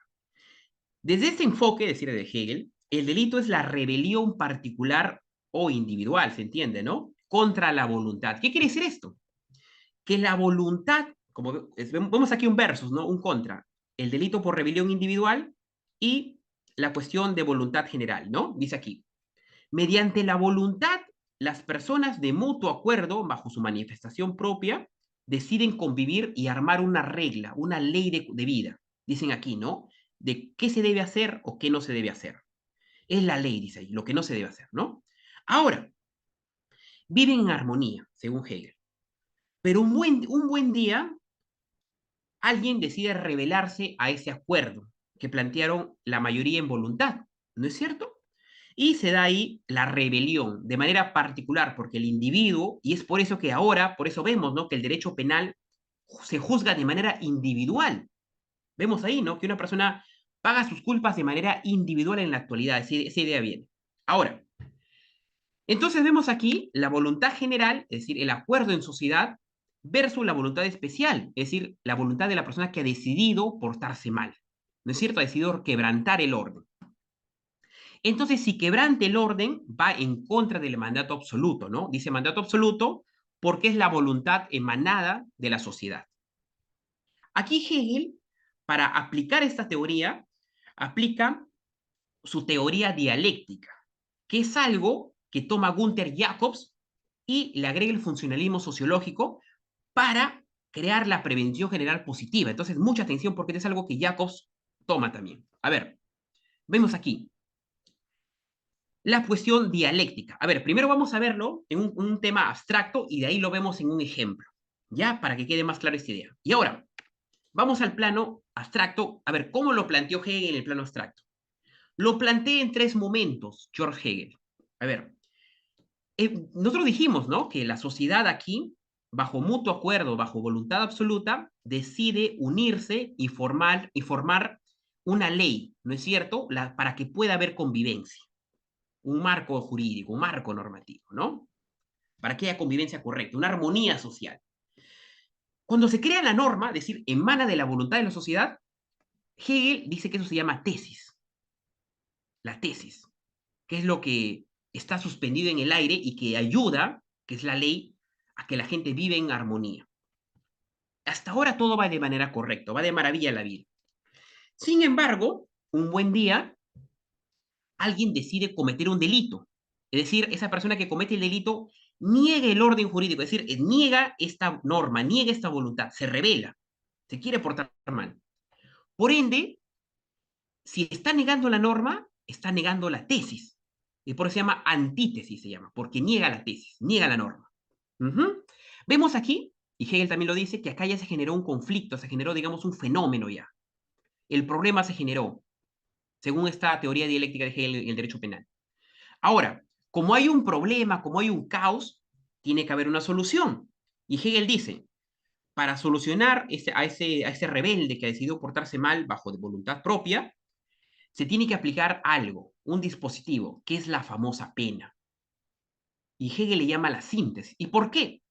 Desde este enfoque, es decir, de Hegel, el delito es la rebelión particular o individual, ¿se entiende, no? Contra la voluntad. ¿Qué quiere decir esto? Que la voluntad, como vemos aquí un versus, ¿no? Un contra. El delito por rebelión individual y la cuestión de voluntad general, ¿no? Dice aquí. Mediante la voluntad, las personas de mutuo acuerdo, bajo su manifestación propia, deciden convivir y armar una regla, una ley de vida. Dicen aquí, ¿no? De qué se debe hacer o qué no se debe hacer. Es la ley, dice ahí, lo que no se debe hacer, ¿no? Ahora, viven en armonía, según Hegel. Pero un buen día, alguien decide rebelarse a ese acuerdo que plantearon la mayoría en voluntad, ¿no es cierto? Y se da ahí la rebelión de manera particular, porque el individuo, y es por eso que ahora, por eso vemos, ¿no? Que el derecho penal se juzga de manera individual. Vemos ahí, ¿no? Que una persona paga sus culpas de manera individual en la actualidad. Esa idea viene. Ahora, entonces vemos aquí la voluntad general, es decir, el acuerdo en sociedad, versus la voluntad especial, es decir, la voluntad de la persona que ha decidido portarse mal. ¿No es cierto? Ha decidido quebrantar el orden. Entonces, si quebrante el orden, va en contra del mandato absoluto, ¿no? Dice mandato absoluto porque es la voluntad emanada de la sociedad. Aquí Hegel, para aplicar esta teoría, aplica su teoría dialéctica, que es algo que toma Gunther Jacobs y le agrega el funcionalismo sociológico para crear la prevención general positiva. Entonces, mucha atención porque es algo que Jacobs toma también. A ver, vemos aquí. La cuestión dialéctica. A ver, primero vamos a verlo en un tema abstracto y de ahí lo vemos en un ejemplo, ¿ya? Para que quede más clara esta idea. Y ahora, vamos al plano abstracto. A ver, ¿cómo lo planteó Hegel en el plano abstracto? Lo planteé en tres momentos, George Hegel. A ver, nosotros dijimos, ¿no? Que la sociedad aquí, bajo mutuo acuerdo, bajo voluntad absoluta, decide unirse y formar una ley, ¿no es cierto? Para que pueda haber convivencia, un marco jurídico, un marco normativo, ¿no? Para que haya convivencia correcta, una armonía social. Cuando se crea la norma, es decir, emana de la voluntad de la sociedad, Hegel dice que eso se llama tesis. La tesis, que es lo que está suspendido en el aire y que ayuda, que es la ley, a que la gente vive en armonía. Hasta ahora todo va de manera correcta, va de maravilla la vida. Sin embargo, un buen día, alguien decide cometer un delito. Es decir, esa persona que comete el delito niega el orden jurídico, es decir, niega esta norma, niega esta voluntad, se revela, se quiere portar mal. Por ende, si está negando la norma, está negando la tesis. Y por eso se llama antítesis, se llama, porque niega la tesis, niega la norma. Vemos aquí, y Hegel también lo dice, que acá ya se generó un conflicto, se generó, digamos, un fenómeno ya. El problema se generó, según esta teoría dialéctica de Hegel en el derecho penal. Ahora, como hay un problema, como hay un caos, tiene que haber una solución. Y Hegel dice, para solucionar a ese rebelde que ha decidido portarse mal bajo de voluntad propia, se tiene que aplicar algo, un dispositivo, que es la famosa pena. Y Hegel le llama la síntesis. ¿Y por qué?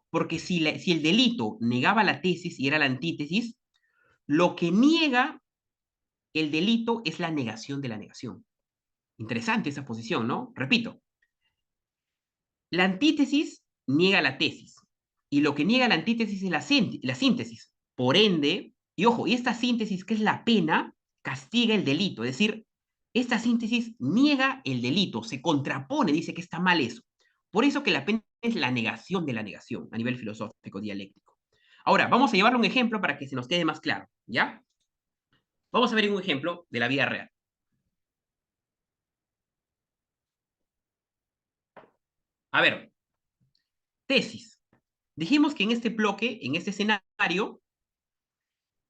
Porque si el delito negaba la tesis y era la antítesis, lo que niega el delito es la negación de la negación. Interesante esa posición, ¿no? Repito, la antítesis niega la tesis, y lo que niega la antítesis es la síntesis. Por ende, y ojo, y esta síntesis, que es la pena, castiga el delito. Es decir, esta síntesis niega el delito, se contrapone, dice que está mal eso. Por eso que la pena es la negación de la negación a nivel filosófico, dialéctico. Ahora, vamos a llevarle un ejemplo para que se nos quede más claro, ¿ya? Vamos a ver un ejemplo de la vida real. A ver, tesis. Dijimos que en este bloque, en este escenario,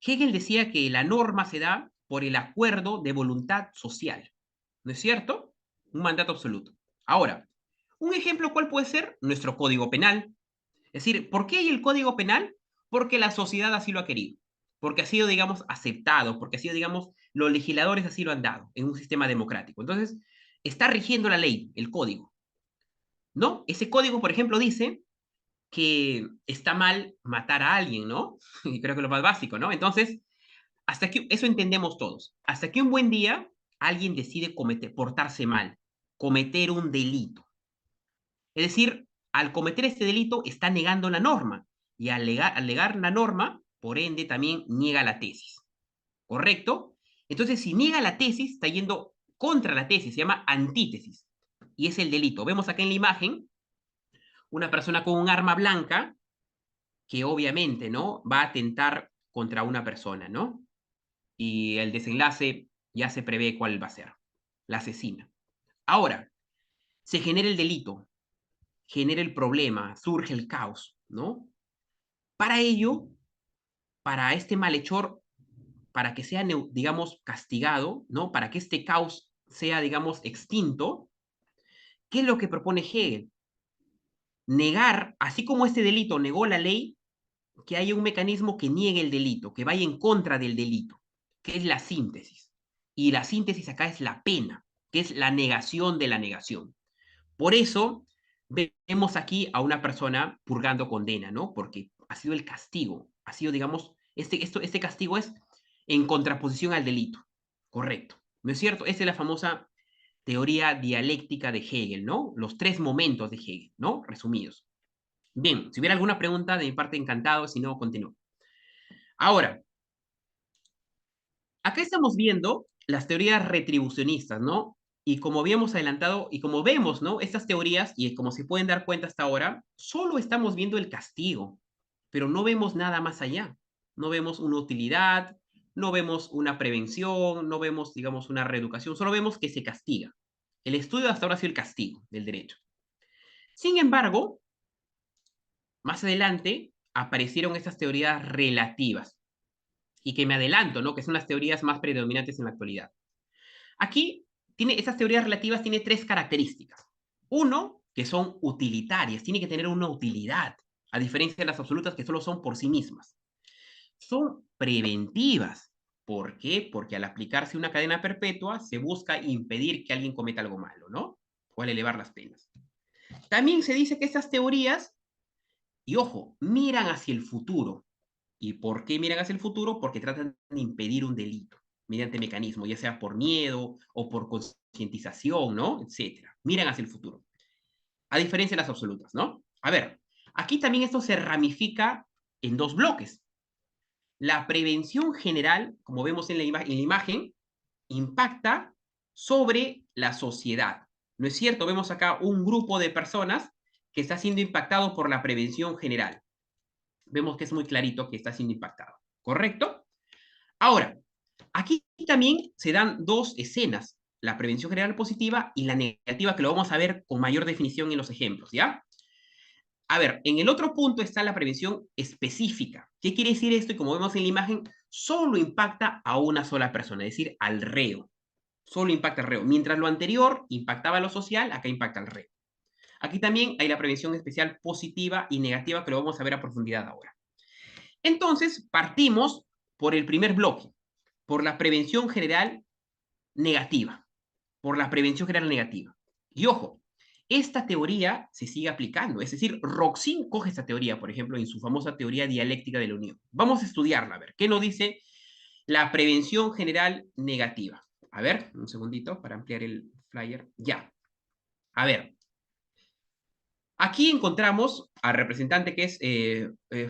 Hegel decía que la norma se da por el acuerdo de voluntad social. ¿No es cierto? Un mandato absoluto. Ahora, un ejemplo, ¿cuál puede ser? Nuestro Código Penal. Es decir, ¿por qué hay el Código Penal? Porque la sociedad así lo ha querido. Porque ha sido, digamos, aceptado. Porque ha sido, digamos, los legisladores así lo han dado en un sistema democrático. Entonces, está rigiendo la ley, el código. ¿No? Ese código, por ejemplo, dice que está mal matar a alguien, ¿no? Y creo que lo más básico, ¿no? Entonces, hasta aquí, eso entendemos todos. Hasta que un buen día alguien decide portarse mal, cometer un delito. Es decir, al cometer este delito está negando la norma. Y al negar la norma, por ende, también niega la tesis. ¿Correcto? Entonces, si niega la tesis, está yendo contra la tesis, se llama antítesis. Y es el delito. Vemos acá en la imagen una persona con un arma blanca que obviamente, ¿no? Va a atentar contra una persona, ¿no? Y el desenlace ya se prevé cuál va a ser. La asesina. Ahora, se genera el delito, genera el problema, surge el caos, ¿no? Para ello, para este malhechor, para que sea, digamos, castigado, ¿no? Para que este caos sea, digamos, extinto, ¿qué es lo que propone Hegel? Negar, así como este delito negó la ley, que haya un mecanismo que niegue el delito, que vaya en contra del delito, que es la síntesis. Y la síntesis acá es la pena, que es la negación de la negación. Por eso vemos aquí a una persona purgando condena, ¿no? Porque ha sido el castigo, ha sido, digamos, este castigo es en contraposición al delito, correcto, ¿no es cierto? Esta es la famosa teoría dialéctica de Hegel, ¿no? Los tres momentos de Hegel, ¿no? Resumidos. Bien, si hubiera alguna pregunta de mi parte, encantado, si no, continúo. Ahora, acá estamos viendo las teorías retribucionistas, ¿no? Y como habíamos adelantado, y como vemos, ¿no? Estas teorías, y como se pueden dar cuenta hasta ahora, solo estamos viendo el castigo, pero no vemos nada más allá. No vemos una utilidad, no vemos una prevención, no vemos, digamos, una reeducación, solo vemos que se castiga. El estudio hasta ahora ha sido el castigo del derecho. Sin embargo, más adelante aparecieron estas teorías relativas, y que me adelanto, ¿no? Que son las teorías más predominantes en la actualidad. Aquí, estas teorías relativas tienen tres características. Uno, que son utilitarias, tiene que tener una utilidad, a diferencia de las absolutas que solo son por sí mismas. Son preventivas. ¿Por qué? Porque al aplicarse una cadena perpetua se busca impedir que alguien cometa algo malo, ¿no? O al elevar las penas. También se dice que estas teorías, y ojo, miran hacia el futuro. ¿Y por qué miran hacia el futuro? Porque tratan de impedir un delito mediante mecanismos, ya sea por miedo o por concientización, ¿no? Etcétera. Miran hacia el futuro. A diferencia de las absolutas, ¿no? A ver, aquí también esto se ramifica en dos bloques. La prevención general, como vemos en la imagen, impacta sobre la sociedad. ¿No es cierto? Vemos acá un grupo de personas que está siendo impactado por la prevención general. Vemos que es muy clarito que está siendo impactado. ¿Correcto? Ahora, aquí también se dan dos escenas. la prevención general positiva y la negativa, que lo vamos a ver con mayor definición en los ejemplos, ¿ya? A ver, en el otro punto está la prevención específica. ¿Qué quiere decir esto? Y como vemos en la imagen, solo impacta a una sola persona, es decir, al reo. Solo impacta al reo. Mientras lo anterior impactaba a lo social, acá impacta al reo. Aquí también hay la prevención especial positiva y negativa, que lo vamos a ver a profundidad ahora. Entonces, partimos por el primer bloque, por la prevención general negativa. Por la prevención general negativa. Y ojo, esta teoría se sigue aplicando. Es decir, Roxin coge esta teoría, por ejemplo, en su famosa teoría dialéctica de la unión. Vamos a estudiarla, a ver, ¿qué nos dice la prevención general negativa? A ver, un segundito para ampliar el flyer. Ya. A ver, aquí encontramos al representante que es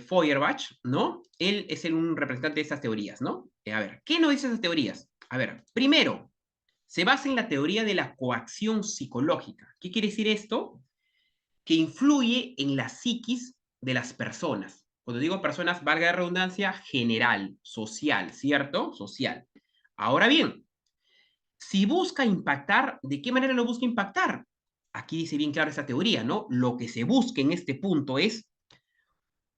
Feuerbach, ¿no? Él es un representante de estas teorías, ¿no? A ver, ¿qué nos dicen esas teorías? A ver, primero, se basa en la teoría de la coacción psicológica. ¿Qué quiere decir esto? Que influye en la psiquis de las personas. Cuando digo personas, valga la redundancia, general, social, ¿cierto? Social. Ahora bien, si busca impactar, ¿de qué manera lo busca impactar? Aquí dice bien claro esta teoría, ¿no? Lo que se busca en este punto es,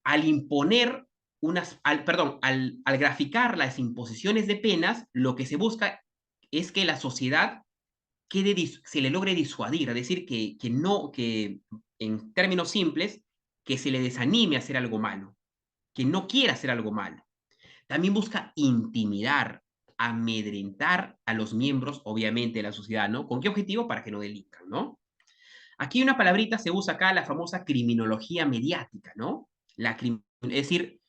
al imponer al graficar las imposiciones de penas, lo que se busca es que la sociedad se le logre disuadir, es decir, que en términos simples, que se le desanime a hacer algo malo, que no quiera hacer algo malo. También busca intimidar, amedrentar a los miembros, obviamente, de la sociedad, ¿no? ¿Con qué objetivo? Para que no delincan, ¿no? Aquí una palabrita se usa acá, la famosa criminología mediática, ¿no? Es decir,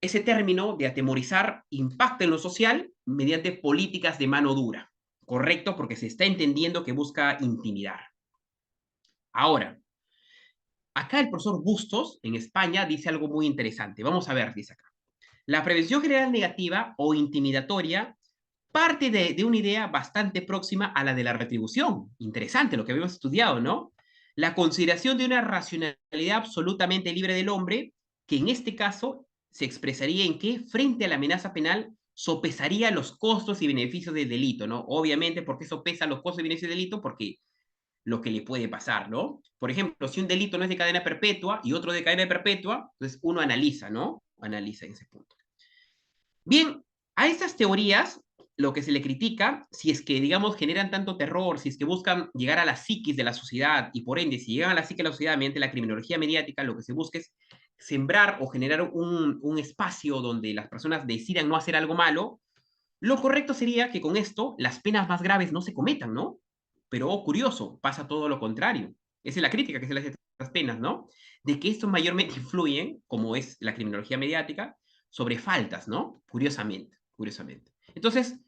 ese término de atemorizar impacta en lo social mediante políticas de mano dura, ¿correcto? Porque se está entendiendo que busca intimidar. Ahora, acá el profesor Bustos, en España, dice algo muy interesante. Vamos a ver, dice acá. La prevención general negativa o intimidatoria parte de una idea bastante próxima a la de la retribución. Interesante lo que habíamos estudiado, ¿no? La consideración de una racionalidad absolutamente libre del hombre, que en este caso se expresaría en que, frente a la amenaza penal, sopesaría los costos y beneficios del delito, ¿no? Obviamente, ¿por qué sopesa los costos y beneficios del delito? Porque lo que le puede pasar, ¿no? Por ejemplo, si un delito no es de cadena perpetua y otro de cadena perpetua, entonces uno analiza, ¿no? Analiza en ese punto. Bien, a estas teorías lo que se le critica, si es que, digamos, generan tanto terror, si es que buscan llegar a la psiquis de la sociedad y por ende, si llegan a la psiquis de la sociedad mediante la criminología mediática, lo que se busca es sembrar o generar un espacio donde las personas decidan no hacer algo malo. Lo correcto sería que con esto las penas más graves no se cometan, ¿no? Pero, oh, curioso, pasa todo lo contrario. Esa es la crítica que se le hace a estas penas, ¿no? De que estos mayormente influyen, como es la criminología mediática, sobre faltas, ¿no? Curiosamente, curiosamente. Entonces,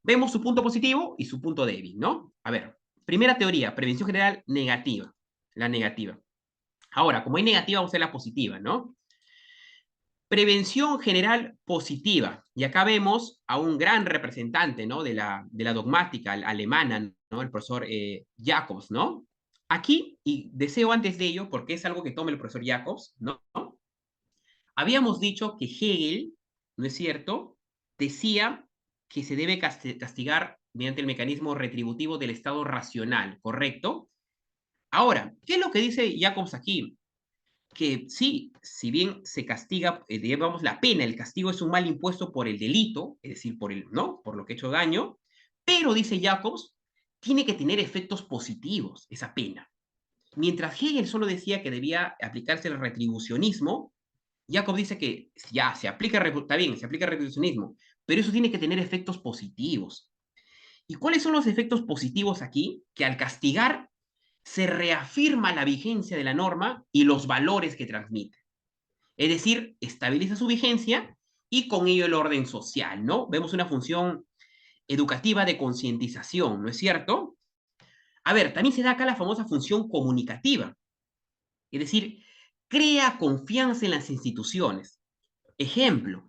vemos su punto positivo y su punto débil, ¿no? A ver, primera teoría, prevención general negativa, la negativa. Ahora, como hay negativa, vamos a ver la positiva, ¿no? Prevención general positiva. Y acá vemos a un gran representante, ¿no? de la dogmática alemana, ¿no? El profesor Jacobs, ¿no? Aquí, y deseo antes de ello, porque es algo que toma el profesor Jacobs, ¿no? Habíamos dicho que Hegel, ¿no es cierto?, decía que se debe castigar mediante el mecanismo retributivo del Estado racional, ¿correcto? Ahora, ¿qué es lo que dice Jacobs aquí? Que sí, si bien se castiga, digamos, la pena, el castigo es un mal impuesto por el delito, es decir, ¿no? Por lo que ha hecho daño, pero, dice Jacobs, tiene que tener efectos positivos esa pena. Mientras Hegel solo decía que debía aplicarse el retribucionismo, Jacob dice que ya está bien, se aplica el retribucionismo, pero eso tiene que tener efectos positivos. ¿Y cuáles son los efectos positivos aquí? Que al castigar se reafirma la vigencia de la norma y los valores que transmite. Es decir, estabiliza su vigencia y con ello el orden social, ¿no? Vemos una función educativa de concientización, ¿no es cierto? A ver, también se da acá la famosa función comunicativa, es decir, crea confianza en las instituciones. Ejemplo.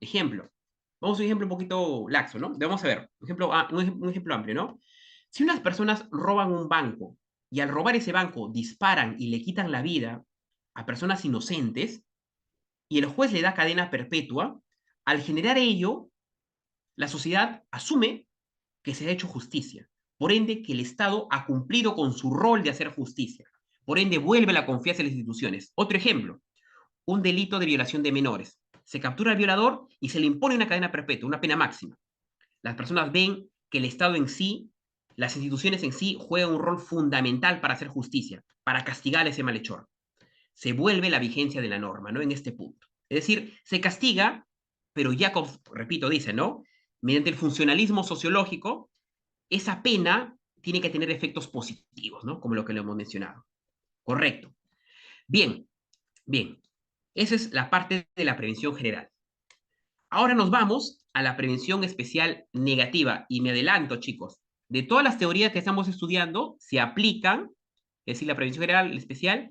Vamos a un ejemplo un poquito laxo, ¿no? Vamos a ver, un ejemplo amplio, ¿no? Si unas personas roban un banco y al robar ese banco disparan y le quitan la vida a personas inocentes y el juez le da cadena perpetua, al generar ello, la sociedad asume que se ha hecho justicia. Por ende, que el Estado ha cumplido con su rol de hacer justicia. Por ende, vuelve la confianza en las instituciones. Otro ejemplo, un delito de violación de menores. Se captura al violador y se le impone una cadena perpetua, una pena máxima. Las personas ven que el Estado en sí, las instituciones en sí, juegan un rol fundamental para hacer justicia, para castigar a ese malhechor. Se vuelve la vigencia de la norma, ¿no? En este punto. Es decir, se castiga, pero ya, repito, dice, ¿no? Mediante el funcionalismo sociológico, esa pena tiene que tener efectos positivos, ¿no? Como lo que le hemos mencionado. Correcto. Bien, bien. Esa es la parte de la prevención general. Ahora nos vamos a la prevención especial negativa. Y me adelanto, chicos. De todas las teorías que estamos estudiando, se aplican, es decir, la prevención general, especial.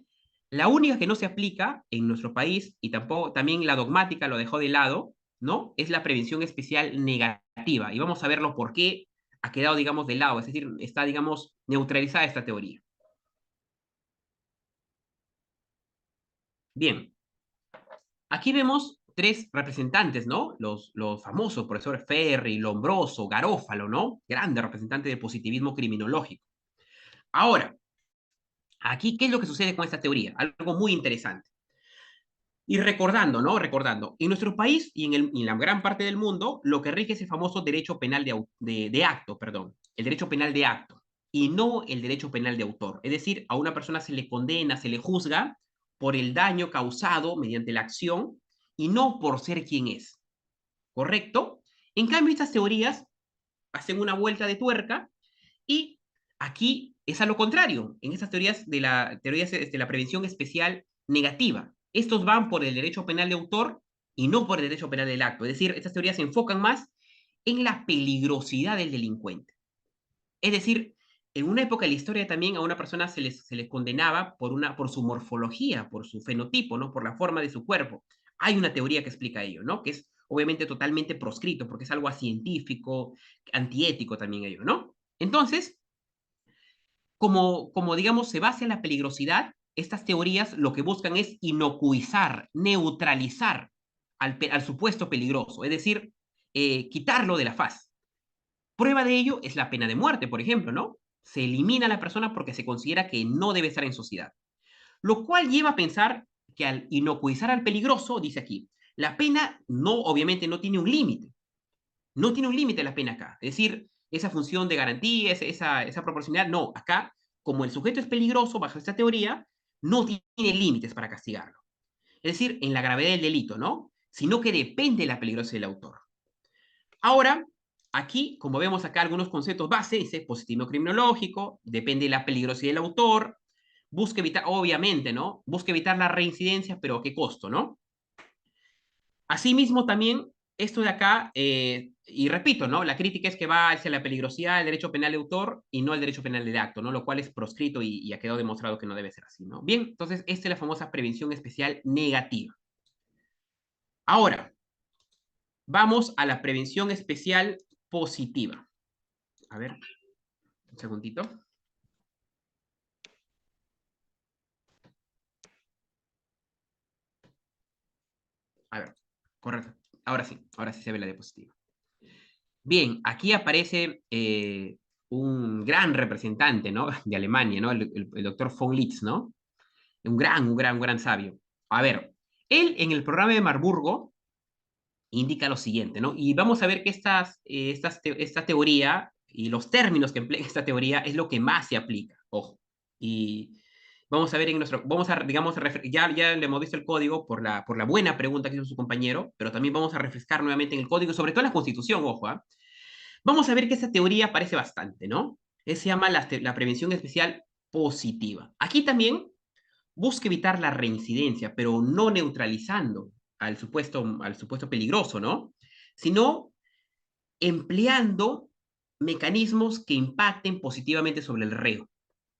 La única que no se aplica en nuestro país, y tampoco, también la dogmática lo dejó de lado, ¿no? Es la prevención especial negativa. Y vamos a verlo por qué ha quedado, digamos, de lado. Es decir, está, digamos, neutralizada esta teoría. Bien. Aquí vemos tres representantes, ¿no? Los famosos, profesor Ferri, Lombroso, Garófalo, ¿no? Grande representante del positivismo criminológico. Ahora, aquí, ¿qué es lo que sucede con esta teoría? Algo muy interesante. Y recordando, ¿no? Recordando, en nuestro país y en la gran parte del mundo, lo que rige es el famoso derecho penal de acto, perdón, el derecho penal de acto, y no el derecho penal de autor. Es decir, a una persona se le condena, se le juzga por el daño causado mediante la acción y no por ser quien es. ¿Correcto? En cambio, estas teorías hacen una vuelta de tuerca y aquí es a lo contrario. En estas teorías de la prevención especial negativa, estos van por el derecho penal de autor y no por el derecho penal del acto. Es decir, estas teorías se enfocan más en la peligrosidad del delincuente. Es decir, en una época de la historia también a una persona se les condenaba por su morfología, por su fenotipo, ¿no? Por la forma de su cuerpo. Hay una teoría que explica ello, ¿no? Que es obviamente totalmente proscrito, porque es algo acientífico, antiético también ello, ¿no? Entonces, como digamos, se basa en la peligrosidad, estas teorías lo que buscan es inocuizar, neutralizar al supuesto peligroso, es decir, quitarlo de la faz. Prueba de ello es la pena de muerte, por ejemplo, ¿no? Se elimina a la persona porque se considera que no debe estar en sociedad. Lo cual lleva a pensar que al inocuizar al peligroso, dice aquí, la pena no, obviamente no tiene un límite. No tiene un límite la pena acá. Es decir, esa función de garantía, esa proporcionalidad, no. Acá, como el sujeto es peligroso, bajo esta teoría, no tiene límites para castigarlo. Es decir, en la gravedad del delito, ¿no? Sino que depende de la peligrosidad del autor. Ahora, aquí, como vemos acá algunos conceptos base, dice positivismo criminológico, depende de la peligrosidad del autor, busca evitar, obviamente, ¿no? Busca evitar la reincidencia, pero ¿a qué costo, no? Asimismo, también, esto de acá, y repito, ¿no? La crítica es que va hacia la peligrosidad del derecho penal de autor y no el derecho penal de acto, ¿no? Lo cual es proscrito y ha quedado demostrado que no debe ser así, ¿no? Bien, entonces, esta es la famosa prevención especial negativa. Ahora, vamos a la prevención especial positiva. A ver, un segundito. A ver, correcto. Ahora sí se ve la diapositiva. Bien, aquí aparece un gran representante, ¿no? De Alemania, ¿no? El doctor von Litz, ¿no? Un gran sabio. A ver, él en el programa de Marburgo indica lo siguiente, ¿no? Y vamos a ver que esta teoría y los términos que emplea esta teoría es lo que más se aplica, ojo. Y vamos a ver digamos, ya le hemos visto el código por la buena pregunta que hizo su compañero, pero también vamos a refrescar nuevamente en el código, sobre todo en la Constitución, ojo, ¿eh? Vamos a ver que esta teoría aparece bastante, ¿no? Se llama la prevención especial positiva. Aquí también busca evitar la reincidencia, pero no neutralizando al supuesto peligroso, ¿no? Sino empleando mecanismos que impacten positivamente sobre el reo.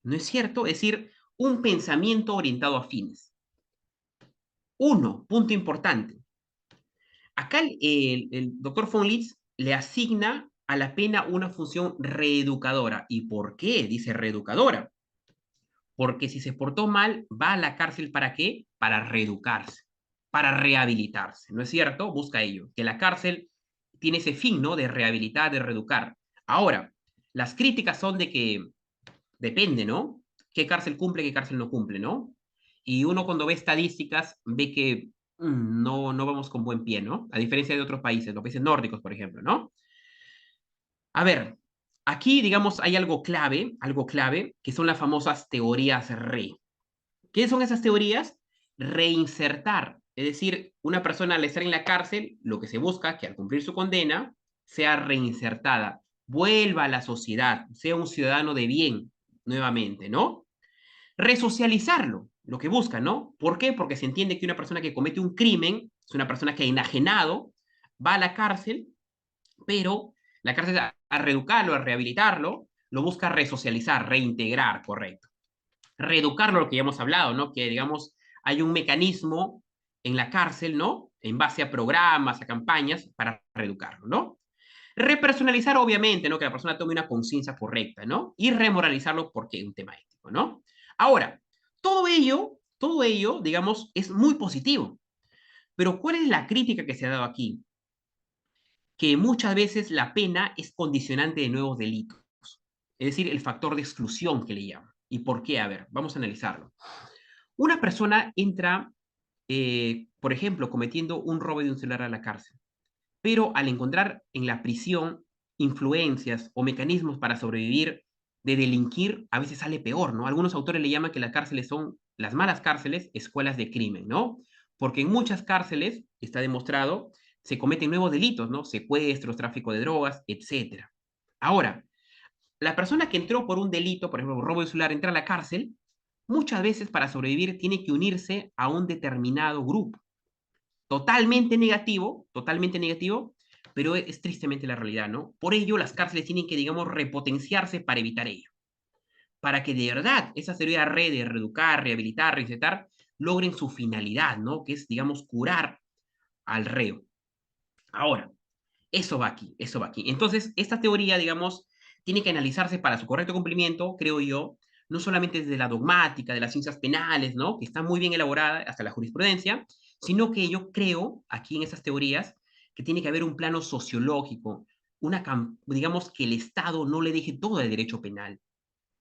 ¿No es cierto? Es decir, un pensamiento orientado a fines. Uno, punto importante. Acá el doctor von Litz le asigna a la pena una función reeducadora. ¿Y por qué dice reeducadora? Porque si se portó mal, va a la cárcel ¿para qué? Para reeducarse, para rehabilitarse, ¿no es cierto? Busca ello, que la cárcel tiene ese fin, ¿no? De rehabilitar, de reeducar. Ahora, Las críticas son de que depende, ¿no? ¿Qué cárcel cumple, qué cárcel no cumple, ¿no? Y uno cuando ve estadísticas ve que no vamos con buen pie, ¿no? A diferencia de otros países, los países nórdicos, por ejemplo, ¿no? A ver, aquí, digamos, hay algo clave, que son las famosas teorías RE. ¿Qué son esas teorías? Reinsertar. Es decir, una persona al estar en la cárcel, lo que se busca que al cumplir su condena sea reinsertada, vuelva a la sociedad, sea un ciudadano de bien nuevamente, ¿no? Resocializarlo, lo que busca, ¿no? ¿Por qué? Porque se entiende que una persona que comete un crimen es una persona que ha enajenado, va a la cárcel, pero la cárcel a reeducarlo, a rehabilitarlo, lo busca resocializar, reintegrar, correcto. Reeducarlo, lo que ya hemos hablado, ¿no? Que, digamos, hay un mecanismo en la cárcel, ¿no? En base a programas, a campañas, para reeducarlo, ¿no? Repersonalizar, obviamente, ¿no? Que la persona tome una conciencia correcta, ¿no? Y remoralizarlo porque es un tema ético, ¿no? Ahora, todo ello, digamos, es muy positivo. Pero ¿cuál es la crítica que se ha dado aquí? Que muchas veces la pena es condicionante de nuevos delitos. Es decir, el factor de exclusión que le llaman. ¿Y por qué? A ver, vamos a analizarlo. Una persona entra, por ejemplo, cometiendo un robo de un celular a la cárcel, pero al encontrar en la prisión influencias o mecanismos para sobrevivir de delinquir, a veces sale peor, ¿no? Algunos autores le llaman que las cárceles son, las malas cárceles, escuelas de crimen, ¿no? Porque en muchas cárceles, está demostrado, se cometen nuevos delitos, ¿no? Secuestros, tráfico de drogas, etcétera. Ahora, la persona que entró por un delito, por ejemplo, robo de celular, entra a la cárcel, muchas veces para sobrevivir tiene que unirse a un determinado grupo. Totalmente negativo, pero es tristemente la realidad, ¿no? Por ello, las cárceles tienen que, digamos, repotenciarse para evitar ello. Para que de verdad esa teoría red de reeducar, rehabilitar, reinsertar, logren su finalidad, ¿no? Que es, digamos, curar al reo. Ahora, eso va aquí, eso va aquí. Entonces, esta teoría, digamos, tiene que analizarse para su correcto cumplimiento, creo yo, no solamente desde la dogmática, de las ciencias penales, ¿no? Que está muy bien elaborada hasta la jurisprudencia, sino que yo creo, aquí en esas teorías, que tiene que haber un plano sociológico, digamos que el Estado no le deje todo el derecho penal,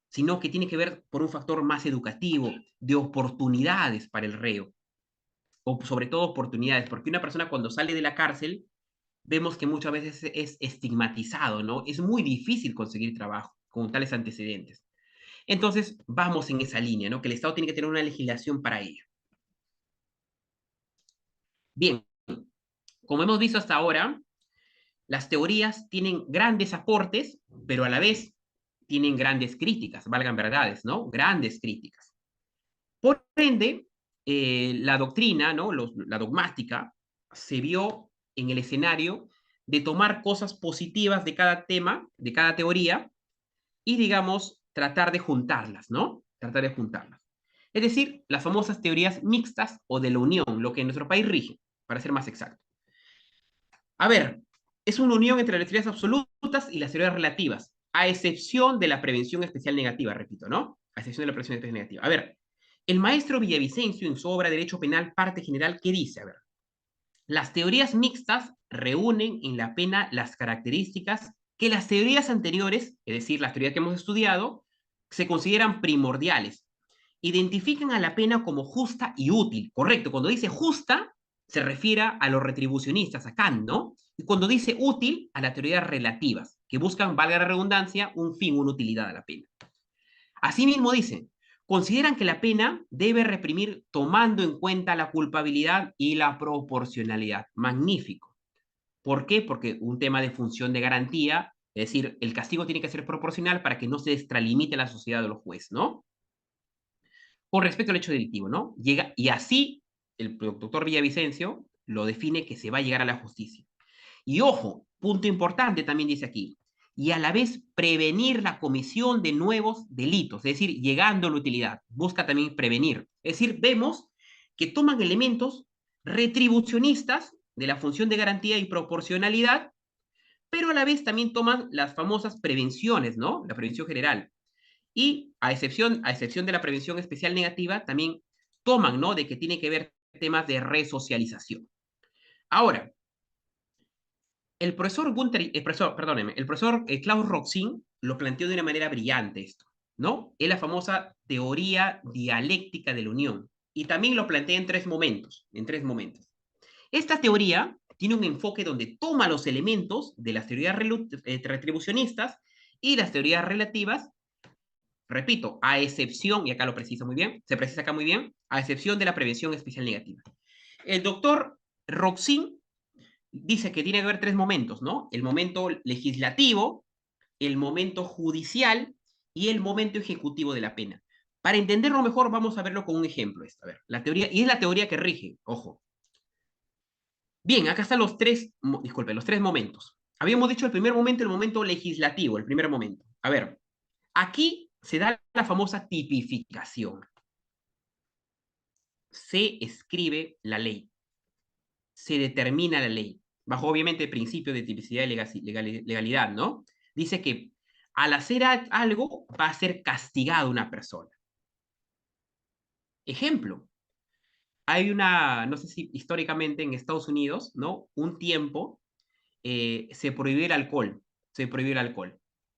sino que tiene que ver por un factor más educativo, de oportunidades para el reo, o sobre todo oportunidades, porque una persona cuando sale de la cárcel vemos que muchas veces es estigmatizado, ¿no? Es muy difícil conseguir trabajo con tales antecedentes. Entonces, vamos en esa línea, ¿no? Que el Estado tiene que tener una legislación para ello. Bien, como hemos visto hasta ahora, las teorías tienen grandes aportes, pero a la vez tienen grandes críticas, valgan verdades, ¿no? Grandes críticas. Por ende, la doctrina, ¿no? La dogmática, se vio en el escenario de tomar cosas positivas de cada tema, de cada teoría, y, digamos, tratar de juntarlas, ¿no? Tratar de juntarlas. Es decir, las famosas teorías mixtas o de la unión, lo que en nuestro país rige, para ser más exacto. A ver, es una unión entre las teorías absolutas y las teorías relativas, a excepción de la prevención especial negativa, repito, ¿no? A excepción de la prevención especial negativa. A ver, el maestro Villavicencio, en su obra Derecho Penal, parte general, ¿qué dice? A ver, las teorías mixtas reúnen en la pena las características que las teorías anteriores, es decir, las teorías que hemos estudiado, se consideran primordiales. Identifican a la pena como justa y útil. Correcto, cuando dice justa, se refiere a los retribucionistas, a Kant, ¿no? Y cuando dice útil, a las teorías relativas, que buscan, valga la redundancia, un fin, una utilidad a la pena. Asimismo dicen, consideran que la pena debe reprimir tomando en cuenta la culpabilidad y la proporcionalidad. Magnífico. ¿Por qué? Porque un tema de función de garantía, es decir, el castigo tiene que ser proporcional para que no se extralimite la sociedad de los jueces, ¿no? Con respecto al hecho delictivo, ¿no? Llega, y así el doctor Villavicencio lo define que se va a llegar a la justicia. Y ojo, punto importante también dice aquí, y a la vez prevenir la comisión de nuevos delitos, es decir, llegando a la utilidad, busca también prevenir. Es decir, vemos que toman elementos retribucionistas de la función de garantía y proporcionalidad, pero a la vez también toman las famosas prevenciones, ¿no? La prevención general. Y a excepción de la prevención especial negativa, también toman, ¿no? De que tiene que ver temas de resocialización. Ahora, el profesor Gunther, perdóneme, el profesor Klaus Roxin lo planteó de una manera brillante esto, ¿no? Es la famosa teoría dialéctica de la unión. Y también lo plantea en tres momentos, Esta teoría tiene un enfoque donde toma los elementos de las teorías retribucionistas y las teorías relativas, repito, a excepción, y acá lo precisa muy bien, se precisa acá muy bien, a excepción de la prevención especial negativa. El doctor Roxin dice que tiene que haber tres momentos, ¿no? El momento legislativo, el momento judicial y el momento ejecutivo de la pena. Para entenderlo mejor, vamos a verlo con un ejemplo. A ver, la teoría, y es la teoría que rige, ojo. Bien, acá están los tres, disculpe, los tres momentos. Habíamos dicho el primer momento, el momento legislativo, el primer momento. A ver, aquí se da la famosa tipificación. Se escribe la ley, se determina la ley, bajo obviamente el principio de tipicidad y legalidad, ¿no? Dice que al hacer algo va a ser castigada una persona. Ejemplo, hay una, no sé si históricamente en Estados Unidos, ¿no? Un tiempo se prohibió el alcohol,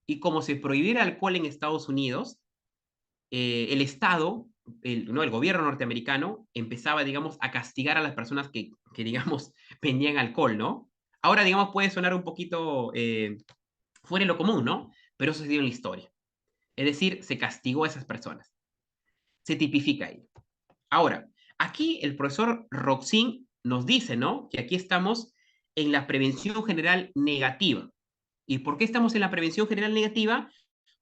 Y como se prohibió el alcohol en Estados Unidos, el Estado, ¿no? El gobierno norteamericano empezaba, digamos, a castigar a las personas que digamos, vendían alcohol, ¿no? Ahora, digamos, puede sonar un poquito fuera de lo común, ¿no? Pero eso se dio en la historia. Es decir, se castigó a esas personas. Se tipifica ahí. Ahora, aquí el profesor Roxin nos dice, ¿no? Que aquí estamos en la prevención general negativa. ¿Y por qué estamos en la prevención general negativa?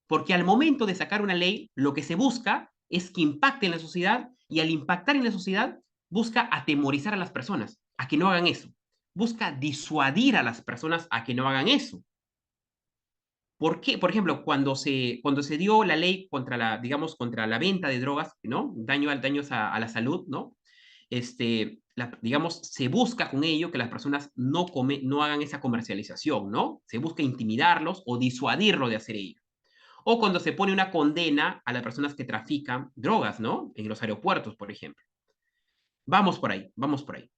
Porque al momento de sacar una ley, lo que se busca es que impacte en la sociedad y al impactar en la sociedad, busca atemorizar a las personas a que no hagan eso. Busca disuadir a las personas a que no hagan eso. ¿Por qué? Por ejemplo, cuando se dio la ley contra la, digamos, contra la venta de drogas, ¿no? Daños a la salud, ¿no? Digamos, se busca con ello que las personas no hagan esa comercialización, ¿no? Se busca intimidarlos o disuadirlos de hacer ello. O cuando se pone una condena a las personas que trafican drogas, ¿no? En los aeropuertos, por ejemplo. Vamos por ahí, vamos por ahí.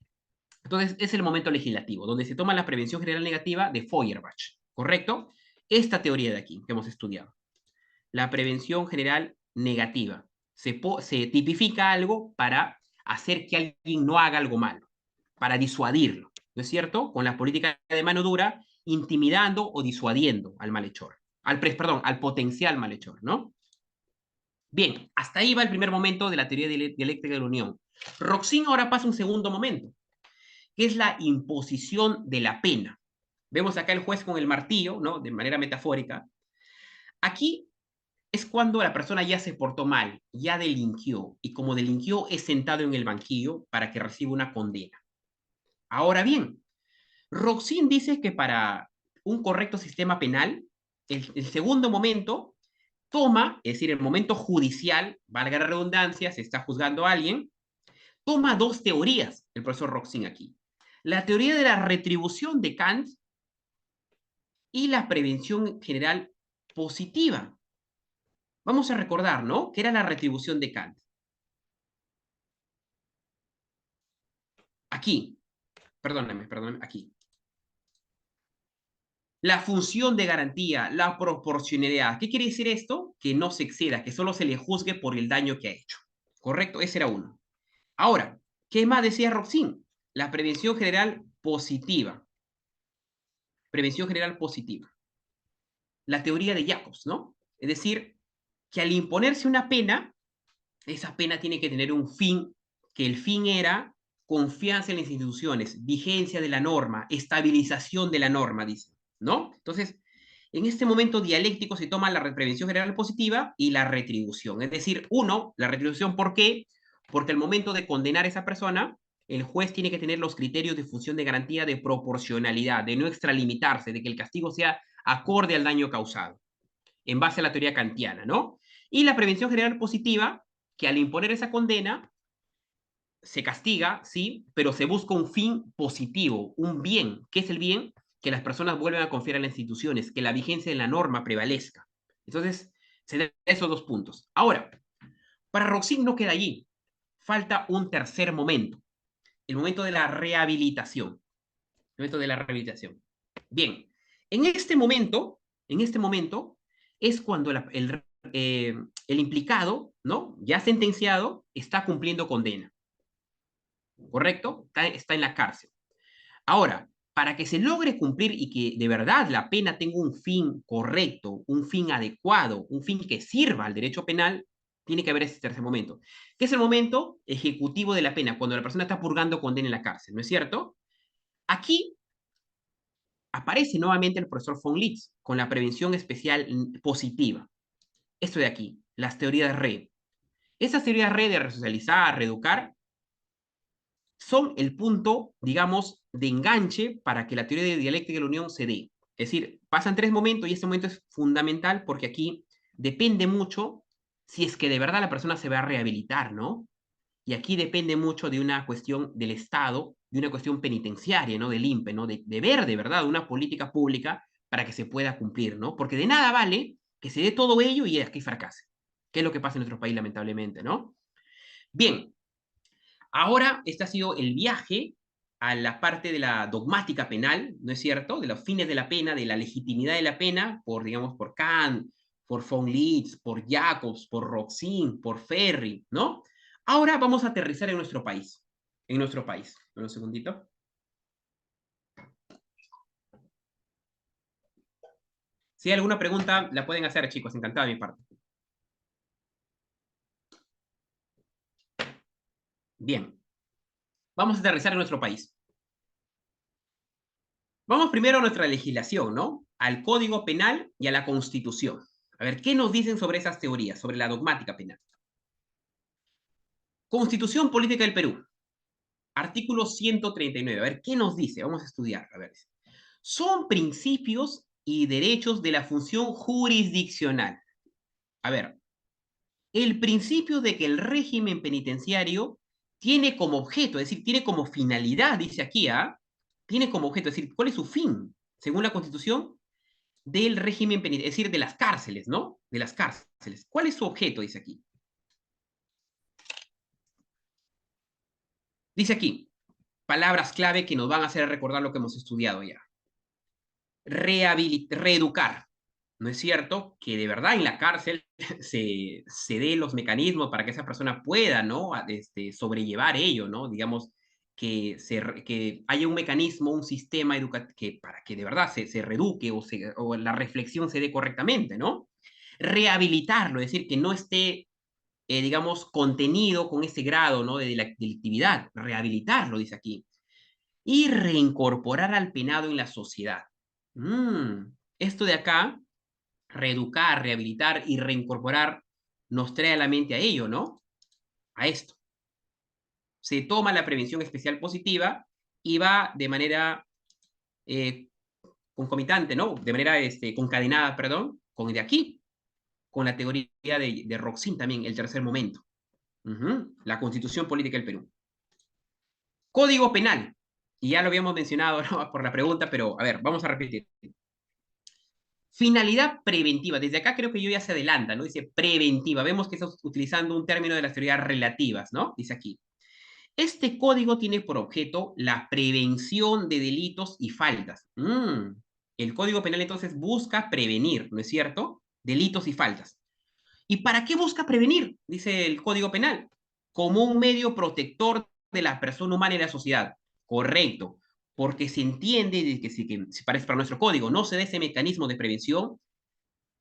Entonces, es el momento legislativo, donde se toma la prevención general negativa de Feuerbach, ¿correcto? Esta teoría de aquí que hemos estudiado. La prevención general negativa. Se tipifica algo para hacer que alguien no haga algo malo, para disuadirlo, ¿no es cierto? Con la política de mano dura, intimidando o disuadiendo al malhechor, al potencial malhechor, ¿no? Bien, hasta ahí va el primer momento de la teoría dialéctica de la unión. Roxin ahora pasa a un segundo momento, que es la imposición de la pena. Vemos acá el juez con el martillo, ¿no? De manera metafórica. Aquí es cuando la persona ya se portó mal, ya delinquió, y como delinquió es sentado en el banquillo para que reciba una condena. Ahora bien, Roxin dice que para un correcto sistema penal, el segundo momento toma, es decir, el momento judicial, valga la redundancia, se está juzgando a alguien, toma dos teorías, el profesor Roxin aquí. La teoría de la retribución de Kant y la prevención general positiva. Vamos a recordar, ¿no? ¿Qué era la retribución de Kant? Aquí, perdóname, aquí. La función de garantía, la proporcionalidad. ¿Qué quiere decir esto? Que no se exceda, que solo se le juzgue por el daño que ha hecho. ¿Correcto? Ese era uno. Ahora, ¿qué más decía Roxin? La prevención general positiva. Prevención general positiva. La teoría de Jacobs, ¿no? Es decir, que al imponerse una pena, esa pena tiene que tener un fin, que el fin era confianza en las instituciones, vigencia de la norma, estabilización de la norma, dice, ¿no? Entonces, en este momento dialéctico se toma la prevención general positiva y la retribución. Es decir, uno, la retribución, ¿por qué? Porque al momento de condenar a esa persona, el juez tiene que tener los criterios de función de garantía de proporcionalidad, de no extralimitarse, de que el castigo sea acorde al daño causado, en base a la teoría kantiana, ¿no? Y la prevención general positiva, que al imponer esa condena, se castiga, sí, pero se busca un fin positivo, un bien. ¿Qué es el bien? Que las personas vuelvan a confiar en las instituciones, que la vigencia de la norma prevalezca. Entonces, se dan esos dos puntos. Ahora, para Roxin no queda allí. Falta un tercer momento, el momento de la rehabilitación. El momento de la rehabilitación. Bien, en este momento es cuando el implicado, ¿no? Ya sentenciado, está cumpliendo condena. ¿Correcto? Está en la cárcel. Ahora, para que se logre cumplir y que de verdad la pena tenga un fin correcto, un fin adecuado, un fin que sirva al derecho penal, tiene que haber ese tercer momento, que es el momento ejecutivo de la pena, cuando la persona está purgando condena en la cárcel, ¿no es cierto? Aquí aparece nuevamente el profesor von Litz con la prevención especial positiva. Esto de aquí, las teorías de red. Esas teorías de red de resocializar, reeducar, son el punto, digamos, de enganche para que la teoría de dialéctica de la unión se dé. Es decir, pasan tres momentos y este momento es fundamental porque aquí depende mucho si es que de verdad la persona se va a rehabilitar, ¿no? Y aquí depende mucho de una cuestión del Estado, de una cuestión penitenciaria, ¿no? Del INPE, ¿no? De ver de verdad una política pública para que se pueda cumplir, ¿no? Porque de nada vale que se dé todo ello y aquí fracase, que es lo que pasa en nuestro país lamentablemente, ¿no? Bien, ahora este ha sido el viaje a la parte de la dogmática penal, ¿no es cierto? De los fines de la pena, de la legitimidad de la pena, por, digamos, por Kant, por von Litz, por Jacobs, por Roxin, por Ferri, ¿no? Ahora vamos a aterrizar en nuestro país. En nuestro país. Un segundito. Si hay alguna pregunta, la pueden hacer, chicos. Encantado de mi parte. Bien. Vamos a aterrizar en nuestro país. Vamos primero a nuestra legislación, ¿no? Al Código Penal y a la Constitución. A ver, ¿qué nos dicen sobre esas teorías, sobre la dogmática penal? Constitución Política del Perú. Artículo 139. A ver, ¿qué nos dice? Vamos a estudiar. A ver. Son principios y derechos de la función jurisdiccional. A ver, el principio de que el régimen penitenciario tiene como objeto, es decir, tiene como finalidad, dice aquí, tiene como objeto, es decir, ¿cuál es su fin? Según la Constitución, del régimen penitenciario, es decir, de las cárceles, ¿no? De las cárceles. ¿Cuál es su objeto? Dice aquí. Dice aquí, palabras clave que nos van a hacer recordar lo que hemos estudiado ya. Reeducar. ¿No es cierto? Que de verdad en la cárcel se dé los mecanismos para que esa persona pueda, ¿no? Sobrellevar ello, ¿no? Digamos, que haya un mecanismo, un sistema educativo para que de verdad se reeduque o la reflexión se dé correctamente, ¿no? Rehabilitarlo, es decir, que no esté, digamos, contenido con ese grado, ¿no? De la delictividad. Rehabilitarlo, dice aquí. Y reincorporar al penado en la sociedad. Esto de acá, reeducar, rehabilitar y reincorporar, nos trae a la mente a ello, ¿no? A esto. Se toma la prevención especial positiva y va de manera concomitante, ¿no? De manera concadenada, perdón, con de aquí, con la teoría de Roxin también, el tercer momento. La Constitución Política del Perú. Código Penal. Y ya lo habíamos mencionado, ¿no? Por la pregunta, pero a ver, vamos a repetir. Finalidad preventiva. Desde acá creo que yo ya se adelanta, ¿no? Dice preventiva. Vemos que estamos utilizando un término de las teorías relativas, ¿no? Dice aquí. Este código tiene por objeto la prevención de delitos y faltas. El Código Penal entonces busca prevenir, ¿no es cierto? Delitos y faltas. ¿Y para qué busca prevenir? Dice el Código Penal. Como un medio protector de la persona humana y la sociedad. Correcto. Porque se entiende que si parece para nuestro código no se da ese mecanismo de prevención,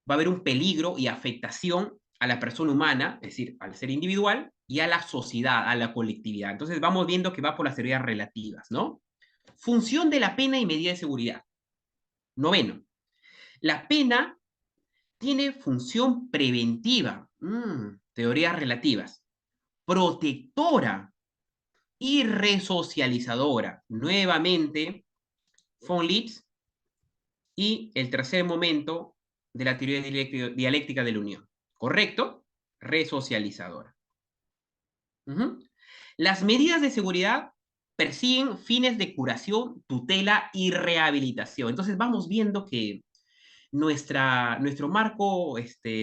va a haber un peligro y afectación a la persona humana, es decir, al ser individual, y a la sociedad, a la colectividad. Entonces vamos viendo que va por las teorías relativas, ¿no? Función de la pena y medida de seguridad. Noveno. La pena tiene función preventiva. Teorías relativas. Protectora y resocializadora. Nuevamente, von Litz y el tercer momento de la teoría dialéctica de la unión. ¿Correcto? Resocializadora. Las medidas de seguridad persiguen fines de curación, tutela y rehabilitación. Entonces vamos viendo que nuestro marco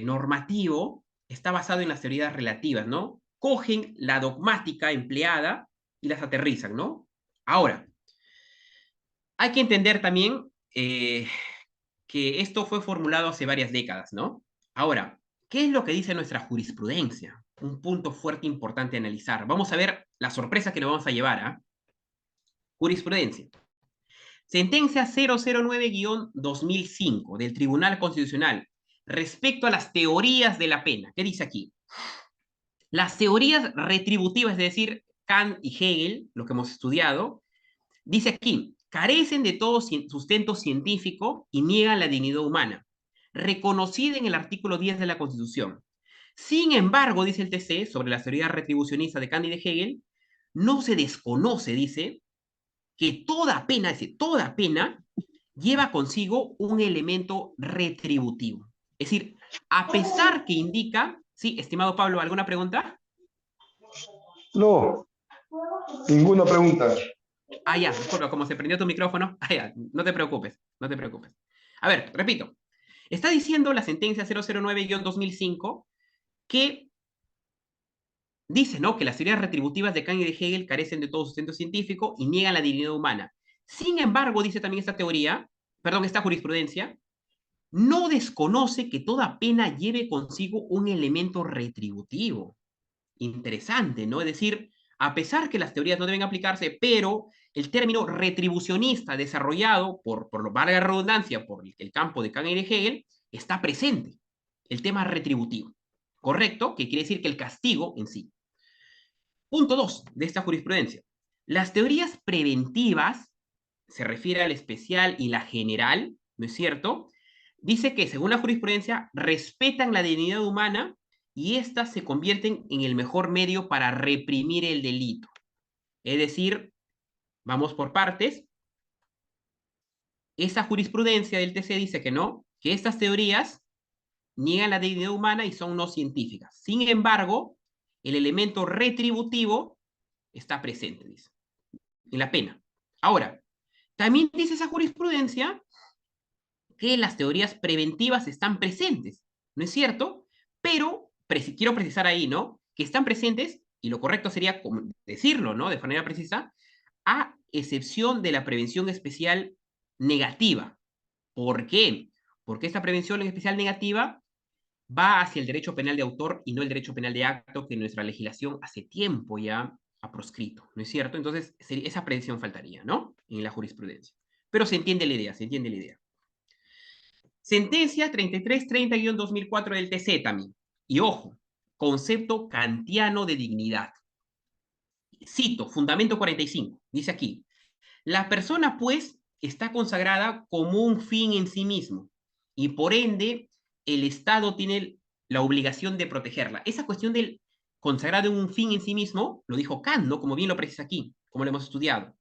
normativo está basado en las teorías relativas, ¿no? Cogen la dogmática empleada y las aterrizan, ¿no? Ahora, hay que entender también que esto fue formulado hace varias décadas, ¿no? Ahora, ¿qué es lo que dice nuestra jurisprudencia? Un punto fuerte importante a analizar. Vamos a ver la sorpresa que nos vamos a llevar, ¿ah? Jurisprudencia. Sentencia 009-2005 del Tribunal Constitucional respecto a las teorías de la pena. ¿Qué dice aquí? Las teorías retributivas, es decir, Kant y Hegel, lo que hemos estudiado, dice aquí, carecen de todo sustento científico y niegan la dignidad humana, reconocida en el artículo 10 de la Constitución. Sin embargo, dice el TC, sobre las teorías retribucionistas de Kant y de Hegel, no se desconoce, dice, que toda pena lleva consigo un elemento retributivo. Es decir, a pesar que indica, sí, estimado Pablo, ¿alguna pregunta? No, ninguna pregunta. Ah, ya, disculpa, como se prendió tu micrófono. Ah, ya, no te preocupes, no te preocupes. A ver, repito. Está diciendo la sentencia 009-2005 que dice, ¿no?, que las teorías retributivas de Kant y de Hegel carecen de todo sustento científico y niegan la dignidad humana. Sin embargo, dice también esta teoría, perdón, esta jurisprudencia, no desconoce que toda pena lleve consigo un elemento retributivo. Interesante, ¿no? Es decir, a pesar que las teorías no deben aplicarse, pero el término retribucionista desarrollado por valga la redundancia, por el campo de Kant y de Hegel, está presente. El tema retributivo. ¿Correcto? Que quiere decir que el castigo en sí. Punto 2 de esta jurisprudencia. Las teorías preventivas, se refiere al especial y la general, ¿no es cierto? Dice que, según la jurisprudencia, respetan la dignidad humana y éstas se convierten en el mejor medio para reprimir el delito. Es decir, vamos por partes. Esa jurisprudencia del TC dice que no, que estas teorías niegan la dignidad humana y son no científicas. Sin embargo, el elemento retributivo está presente, dice, en la pena. Ahora, también dice esa jurisprudencia que las teorías preventivas están presentes, ¿no es cierto? Pero quiero precisar ahí, ¿no?, que están presentes, y lo correcto sería decirlo, ¿no?, de manera precisa, a excepción de la prevención especial negativa. ¿Por qué? Porque esta prevención especial negativa va hacia el derecho penal de autor y no el derecho penal de acto que nuestra legislación hace tiempo ya ha proscrito, ¿no es cierto? Entonces, esa prevención faltaría, ¿no?, en la jurisprudencia. Pero se entiende la idea, se entiende la idea. Sentencia 3330-2004 del TC también. Y ojo, concepto kantiano de dignidad. Cito, fundamento 45, dice aquí, la persona, pues, está consagrada como un fin en sí mismo, y por ende, el Estado tiene la obligación de protegerla. Esa cuestión del consagrado en un fin en sí mismo, lo dijo Kant, ¿no?, como bien lo precisa aquí, como lo hemos estudiado.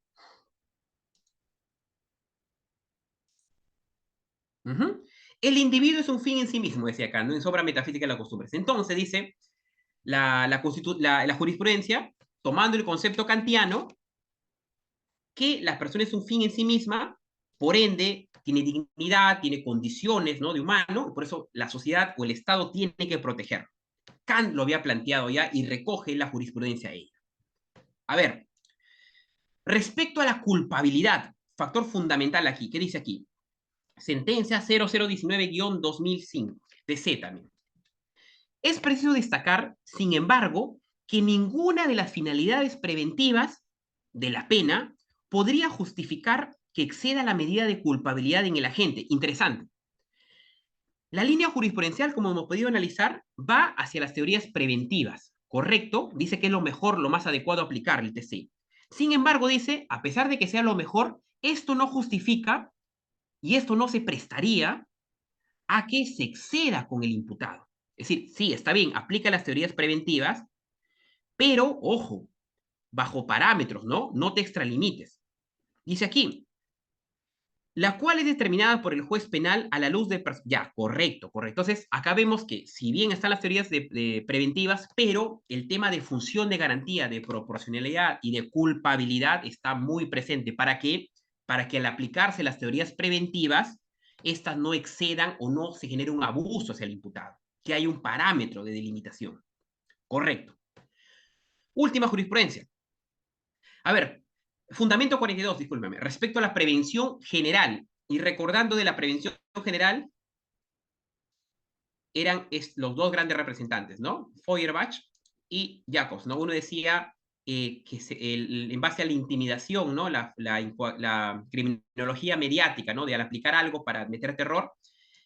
El individuo es un fin en sí mismo, decía Kant, ¿no?, en su obra Metafísica de las Costumbres. Entonces, dice la jurisprudencia, tomando el concepto kantiano, que la persona es un fin en sí misma, por ende, tiene dignidad, tiene condiciones, ¿no?, de humano, y por eso la sociedad o el Estado tiene que protegerlo. Kant lo había planteado ya y recoge la jurisprudencia a ella. A ver, respecto a la culpabilidad, factor fundamental aquí, ¿qué dice aquí? Sentencia 0019-2005, de C también. Es preciso destacar, sin embargo, que ninguna de las finalidades preventivas de la pena podría justificar que exceda la medida de culpabilidad en el agente. Interesante. La línea jurisprudencial, como hemos podido analizar, va hacia las teorías preventivas. ¿Correcto? Dice que es lo mejor, lo más adecuado a aplicar el TC. Sin embargo, dice, a pesar de que sea lo mejor, esto no justifica y esto no se prestaría a que se exceda con el imputado. Es decir, sí, está bien, aplica las teorías preventivas, pero, ojo, bajo parámetros, ¿no? No te extralimites. Dice aquí, la cual es determinada por el juez penal a la luz de... Ya, correcto, correcto. Entonces, acá vemos que si bien están las teorías de preventivas, pero el tema de función de garantía, de proporcionalidad y de culpabilidad está muy presente. ¿Para qué? Para que al aplicarse las teorías preventivas, estas no excedan o no se genere un abuso hacia el imputado, que hay un parámetro de delimitación. Correcto. Última jurisprudencia. A ver, fundamento 42, discúlpeme, respecto a la prevención general Y recordando de la prevención general, eran los dos grandes representantes, ¿no? Feuerbach y Jacobs, ¿no? Uno decía que en base a la intimidación, ¿no? La criminología mediática, ¿no? De al aplicar algo para meter terror.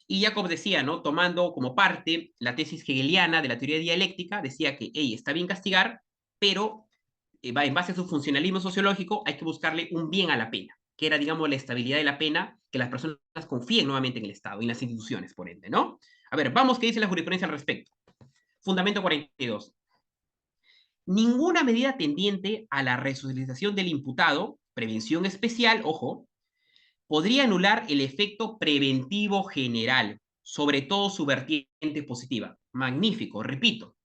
Y Jacobs decía, ¿no? Tomando como parte la tesis hegeliana de la teoría dialéctica, decía que, hey, está bien castigar, pero en base a su funcionalismo sociológico hay que buscarle un bien a la pena, que era, digamos, la estabilidad de la pena, que las personas confíen nuevamente en el Estado y en las instituciones, por ende, ¿no? A ver, vamos, ¿qué dice la jurisprudencia al respecto? Fundamento 42. Ninguna medida tendiente a la resocialización del imputado, prevención especial, ojo, podría anular el efecto preventivo general, sobre todo su vertiente positiva. Magnífico, repito.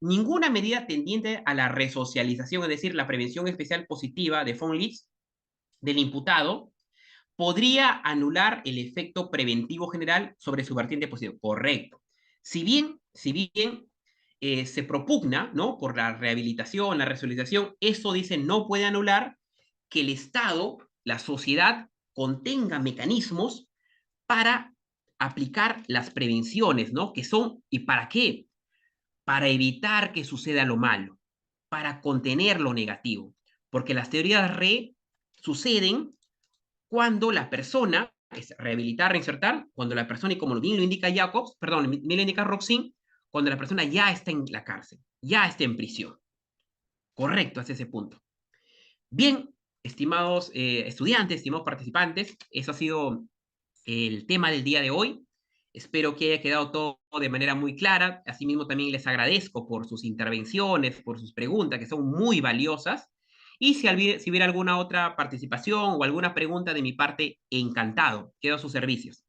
Ninguna medida tendiente a la resocialización, es decir, la prevención especial positiva de von Litz del imputado, podría anular el efecto preventivo general sobre su vertiente positiva. Correcto. Si bien se propugna, ¿no? Por la rehabilitación, la resocialización, eso dice no puede anular que el Estado, la sociedad, contenga mecanismos para aplicar las prevenciones, ¿no? Que son, ¿y para qué? Para evitar que suceda lo malo, para contener lo negativo. Porque las teorías suceden cuando la persona, es rehabilitar, reinsertar, cuando la persona, y como bien lo indica Jacobs, perdón, bien lo indica Roxin, cuando la persona ya está en la cárcel, ya está en prisión. Correcto, hasta ese punto. Bien, estimados estudiantes, estimados participantes, eso ha sido el tema del día de hoy. Espero que haya quedado todo de manera muy clara. Asimismo, también les agradezco por sus intervenciones, por sus preguntas, que son muy valiosas. Y si hubiera alguna otra participación o alguna pregunta de mi parte, encantado. Quedo a sus servicios.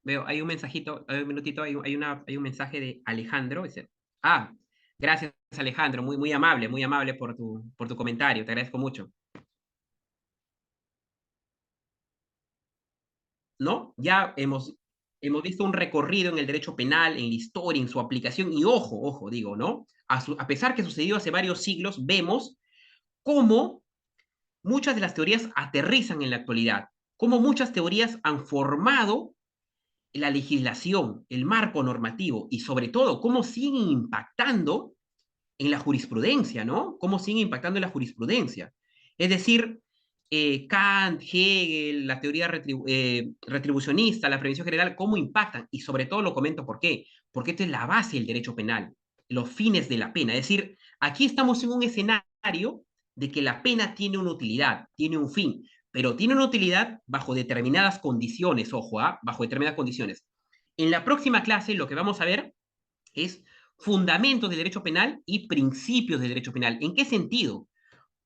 Veo, hay un mensajito, hay un minutito, hay un mensaje de Alejandro. Dice, gracias Alejandro, muy amable por tu comentario, te agradezco mucho. ¿No? Ya hemos visto un recorrido en el derecho penal, en la historia, en su aplicación, y ojo, digo, ¿no? A pesar que sucedió hace varios siglos, vemos cómo muchas de las teorías aterrizan en la actualidad, cómo muchas teorías han formado la legislación, el marco normativo, y sobre todo, cómo siguen impactando en la jurisprudencia, ¿no? Cómo siguen impactando en la jurisprudencia. Es decir, Kant, Hegel, la teoría retribucionista, la prevención general, cómo impactan. Y sobre todo lo comento por qué. Porque esta es la base del derecho penal, los fines de la pena. Es decir, aquí estamos en un escenario de que la pena tiene una utilidad, tiene un fin, pero tiene una utilidad bajo determinadas condiciones, ojo, bajo determinadas condiciones. En la próxima clase lo que vamos a ver es fundamentos del derecho penal y principios del derecho penal. ¿En qué sentido?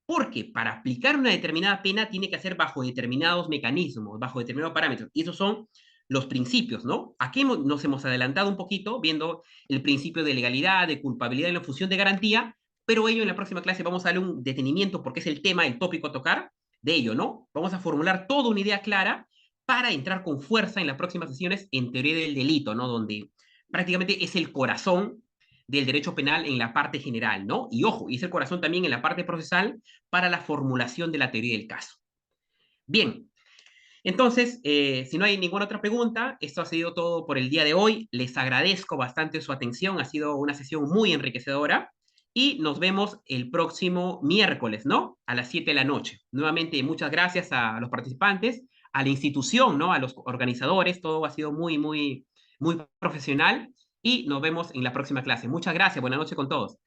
Porque para aplicar una determinada pena tiene que hacer bajo determinados mecanismos, bajo determinados parámetros. Y esos son los principios, ¿no? Aquí nos hemos adelantado un poquito viendo el principio de legalidad, de culpabilidad y la función de garantía, pero ello en la próxima clase vamos a darle un detenimiento porque es el tema, el tópico a tocar de ello, ¿no? Vamos a formular toda una idea clara para entrar con fuerza en las próximas sesiones en teoría del delito, ¿no? Donde prácticamente es el corazón del derecho penal en la parte general, ¿no? Y ojo, y es el corazón también en la parte procesal para la formulación de la teoría del caso. Bien, entonces, si no hay ninguna otra pregunta, esto ha sido todo por el día de hoy. Les agradezco bastante su atención, ha sido una sesión muy enriquecedora y nos vemos el próximo miércoles, ¿no? A las 7 de la noche. Nuevamente, muchas gracias a los participantes, a la institución, ¿no? A los organizadores, todo ha sido muy profesional y nos vemos en la próxima clase. Muchas gracias, buenas noches con todos.